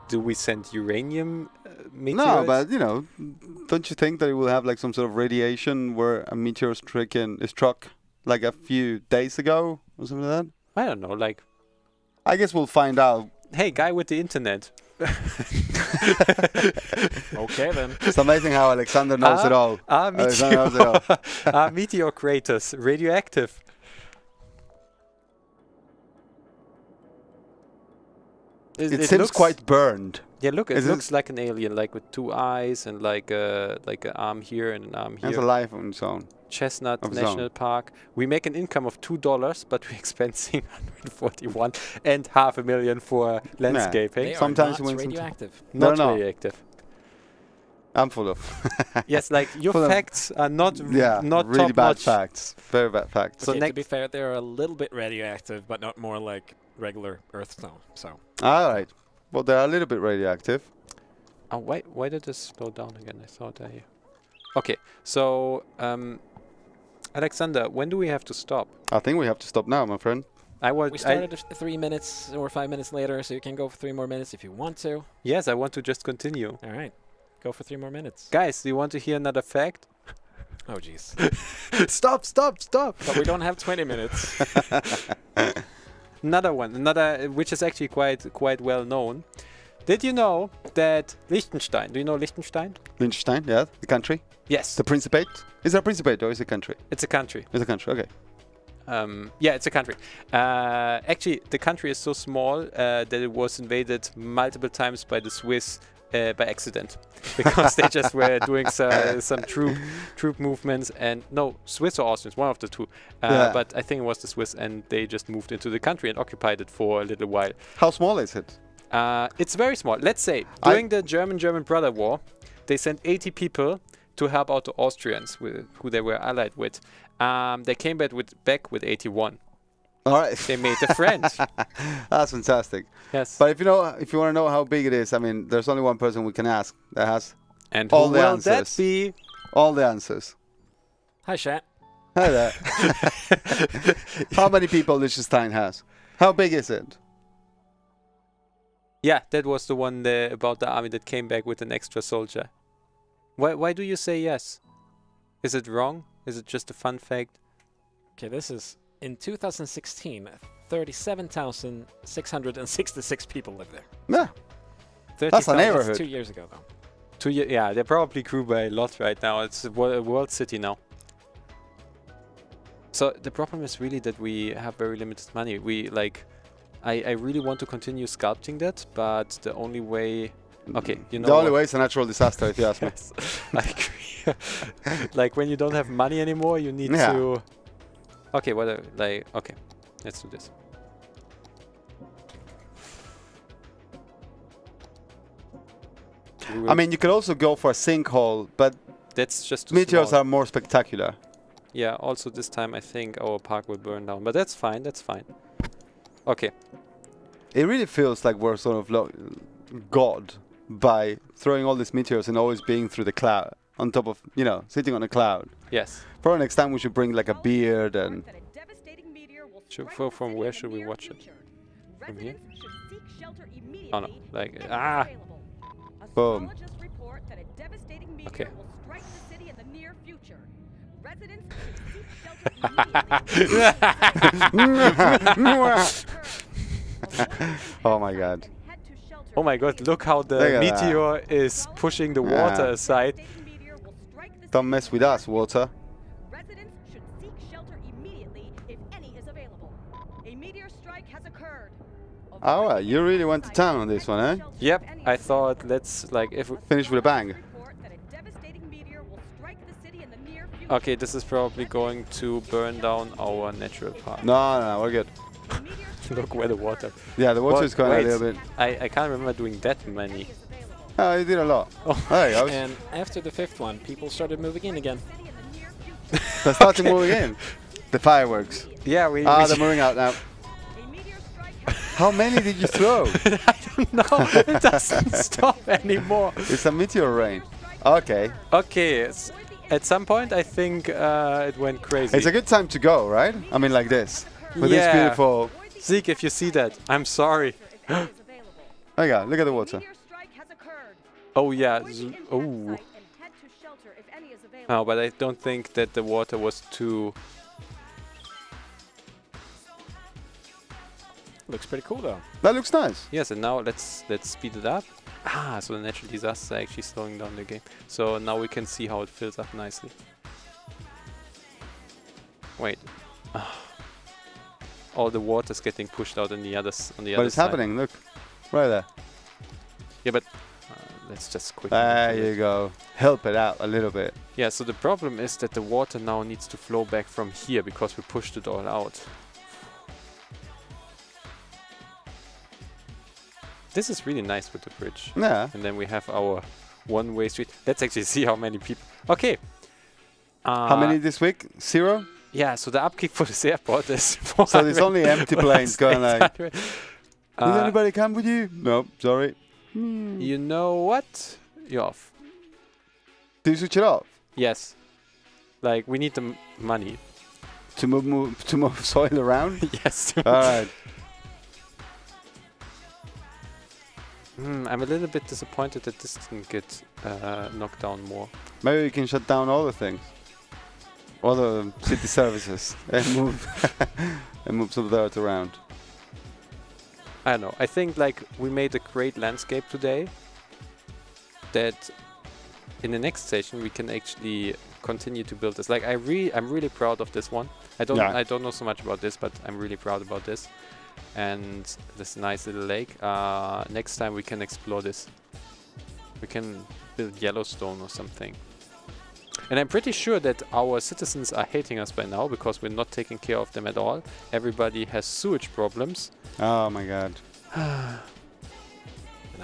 Do we send uranium meteorites? No, but you know, don't you think that it will have like some sort of radiation where a meteor struck like a few days ago or something like that? I don't know. Like, I guess we'll find out. hey, guy with the internet. Okay then. It's amazing how Alexander knows it all. Alexander knows it all. Meteor craters, radioactive. It seems looks quite burned. Yeah, look, it Is it- looks like an alien, like with two eyes and like an arm here and an arm It's here. alive on its own. Chestnut of its own. National Park. We make an income of $2, but we're expensing 141 and $500,000 for landscaping. They Sometimes are when not some- radioactive. Not No. radioactive. I'm full of. Yes, like your Full of- facts are not not really top bad notch. facts. Very bad facts. So Okay, to next- be fair, they're a little bit radioactive, but not more like regular Earthstone. So All right. Well, they're a little bit radioactive. Oh, why did this slow down again? I thought I... Okay, so Alexander, when do we have to stop? I think we have to stop now, my friend. we started 3 minutes or 5 minutes later, so you can go for 3 more minutes if you want to. Yes, I want to just continue. All right, go for 3 more minutes. Guys, do you want to hear another fact? Oh jeez. Stop! But we don't have 20 minutes. Another one, which is actually quite well known. Did you know that Liechtenstein? Do you know Liechtenstein? Liechtenstein, yeah, the country. Yes, The Principate. Is it a Principate or is it a country? it's a country. It's a country. Okay. Yeah, it's a country. Actually, the country is so small that it was invaded multiple times by the Swiss by accident, because they just were doing some troop movements. And no, Swiss or Austrians, one of the two. Yeah. But I think it was the Swiss, and they just moved into the country and occupied it for a little while. How small is it? It's very small. Let's say during the German Brother War, they sent 80 people to help out the Austrians, who they were allied with. They came back with 81. All right. They made a friend. That's fantastic. Yes. But if you want to know how big it is, I mean, there's only one person we can ask that has And all who the will answers. that be? all the answers. Hi, chat. Hi there. How many people Liechtenstein has? How big is it? Yeah, that was the one about the army that came back with an extra soldier. Why do you say yes? Is it wrong? Is it just a fun fact? Okay, this is in 2016. 37,666 people live there. Yeah, 30,000. That's a neighborhood. That's 2 years ago, though. Yeah, they probably grew by a lot right now. It's a world city now. So the problem is really that we have very limited money. I really want to continue sculpting that, but the only way... Okay, you know the only what? way is a natural disaster, if you ask me. Yes, I agree. Like when you don't have money anymore, you need Yeah. to... Okay, okay, let's do this. I mean, you could also go for a sinkhole, but That's just too meteors small. are more spectacular. Yeah, also this time I think our park will burn down. But that's fine, that's fine. Okay. It really feels like we're sort of God by throwing all these meteors and always being through the cloud. On top of, you know, sitting on a cloud. Yes. For next time we should bring like a beard and... From where should we watch it? From here? Oh no, like, ah! Boom. Okay. Oh my god. Oh my god, look how the meteor is pushing the water aside. Don't mess with us, water. Residents should seek shelter immediately if any is available. A meteor strike has occurred. Alright, you really went to town on this one, eh? Yep, I thought let's like if we finish with a bang. Okay, this is probably going to burn down our natural park. No, we're good. Look where the water. Yeah, the water is going a little bit. I can't remember doing that many. Oh, you did a lot. Oh. Hey, and after the 5th one, people started moving in again. They're starting moving in. The fireworks. Yeah, we. They're moving out now. How many did you throw? I don't know. It doesn't stop anymore. It's a meteor rain. Okay. Okay. At some point, I think it went crazy. It's a good time to go, right? I mean, like this. With this beautiful... Zeke, if you see that, I'm sorry. Oh yeah, look at the water. Oh yeah. Oh. No, but I don't think that the water was too... Looks pretty cool though. That looks nice. Yes, and now let's speed it up. Ah, so the natural disasters are actually slowing down the game. So now we can see how it fills up nicely. Wait. All the water's getting pushed out on the other side. But it's happening, look. Right there. Yeah, but let's just quickly... There you go. Help it out a little bit. Yeah, so the problem is that the water now needs to flow back from here because we pushed it all out. This is really nice with the bridge. Yeah. And then we have our one-way street. Let's actually see how many people... Okay. How many this week? 0? Yeah, so the upkeep for this airport is... So there's only empty planes going like... Did anybody come with you? No, sorry. You know what? You're off. Do you switch it off? Yes. Like, we need the money. To move soil around? Yes. Alright. I'm a little bit disappointed that this didn't get knocked down more. Maybe we can shut down all the things. All the city services and move some dirt around. I don't know. I think like we made a great landscape today. That in the next station we can actually continue to build this. Like I'm really proud of this one. I don't know so much about this, but I'm really proud about this. And this nice little lake. Next time we can explore this. We can build Yellowstone or something. And I'm pretty sure that our citizens are hating us by now because we're not taking care of them at all. Everybody has sewage problems. Oh my god. I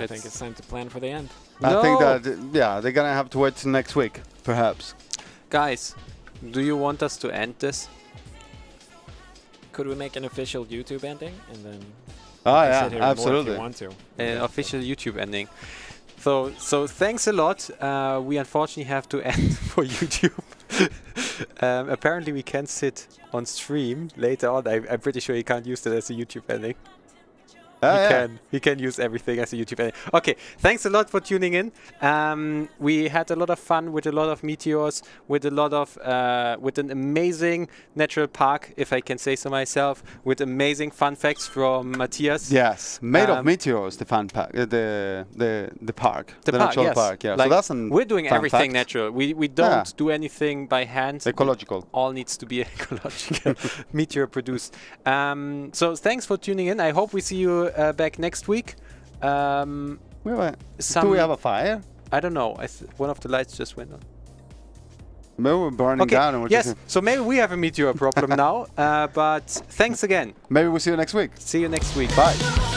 think it's time to plan for the end. I think that, yeah, they're gonna have to wait till next week, perhaps. Guys, do you want us to end this? Could we make an official YouTube ending and then? Oh yeah, absolutely. If you want to. An official YouTube ending. So thanks a lot. We unfortunately have to end for YouTube. Apparently we can sit on stream later on. I'm pretty sure you can't use that as a YouTube ending. He can use everything as a YouTube ending. Okay, thanks a lot for tuning in. We had a lot of fun with a lot of meteors, with a lot of with an amazing natural park, if I can say so myself, with amazing fun facts from Matias. Yes, made of meteors. The fun park, the park, the natural park. Yeah, like so that's we're doing everything natural. We don't do anything by hand. Ecological. All needs to be ecological, meteor produced. So thanks for tuning in. I hope we see you back next week. Do we have a fire? I don't know. One of the lights just went on. Maybe we're burning down. And we're yes, so maybe we have a meteor problem now. But thanks again. Maybe we'll see you next week. See you next week. Bye.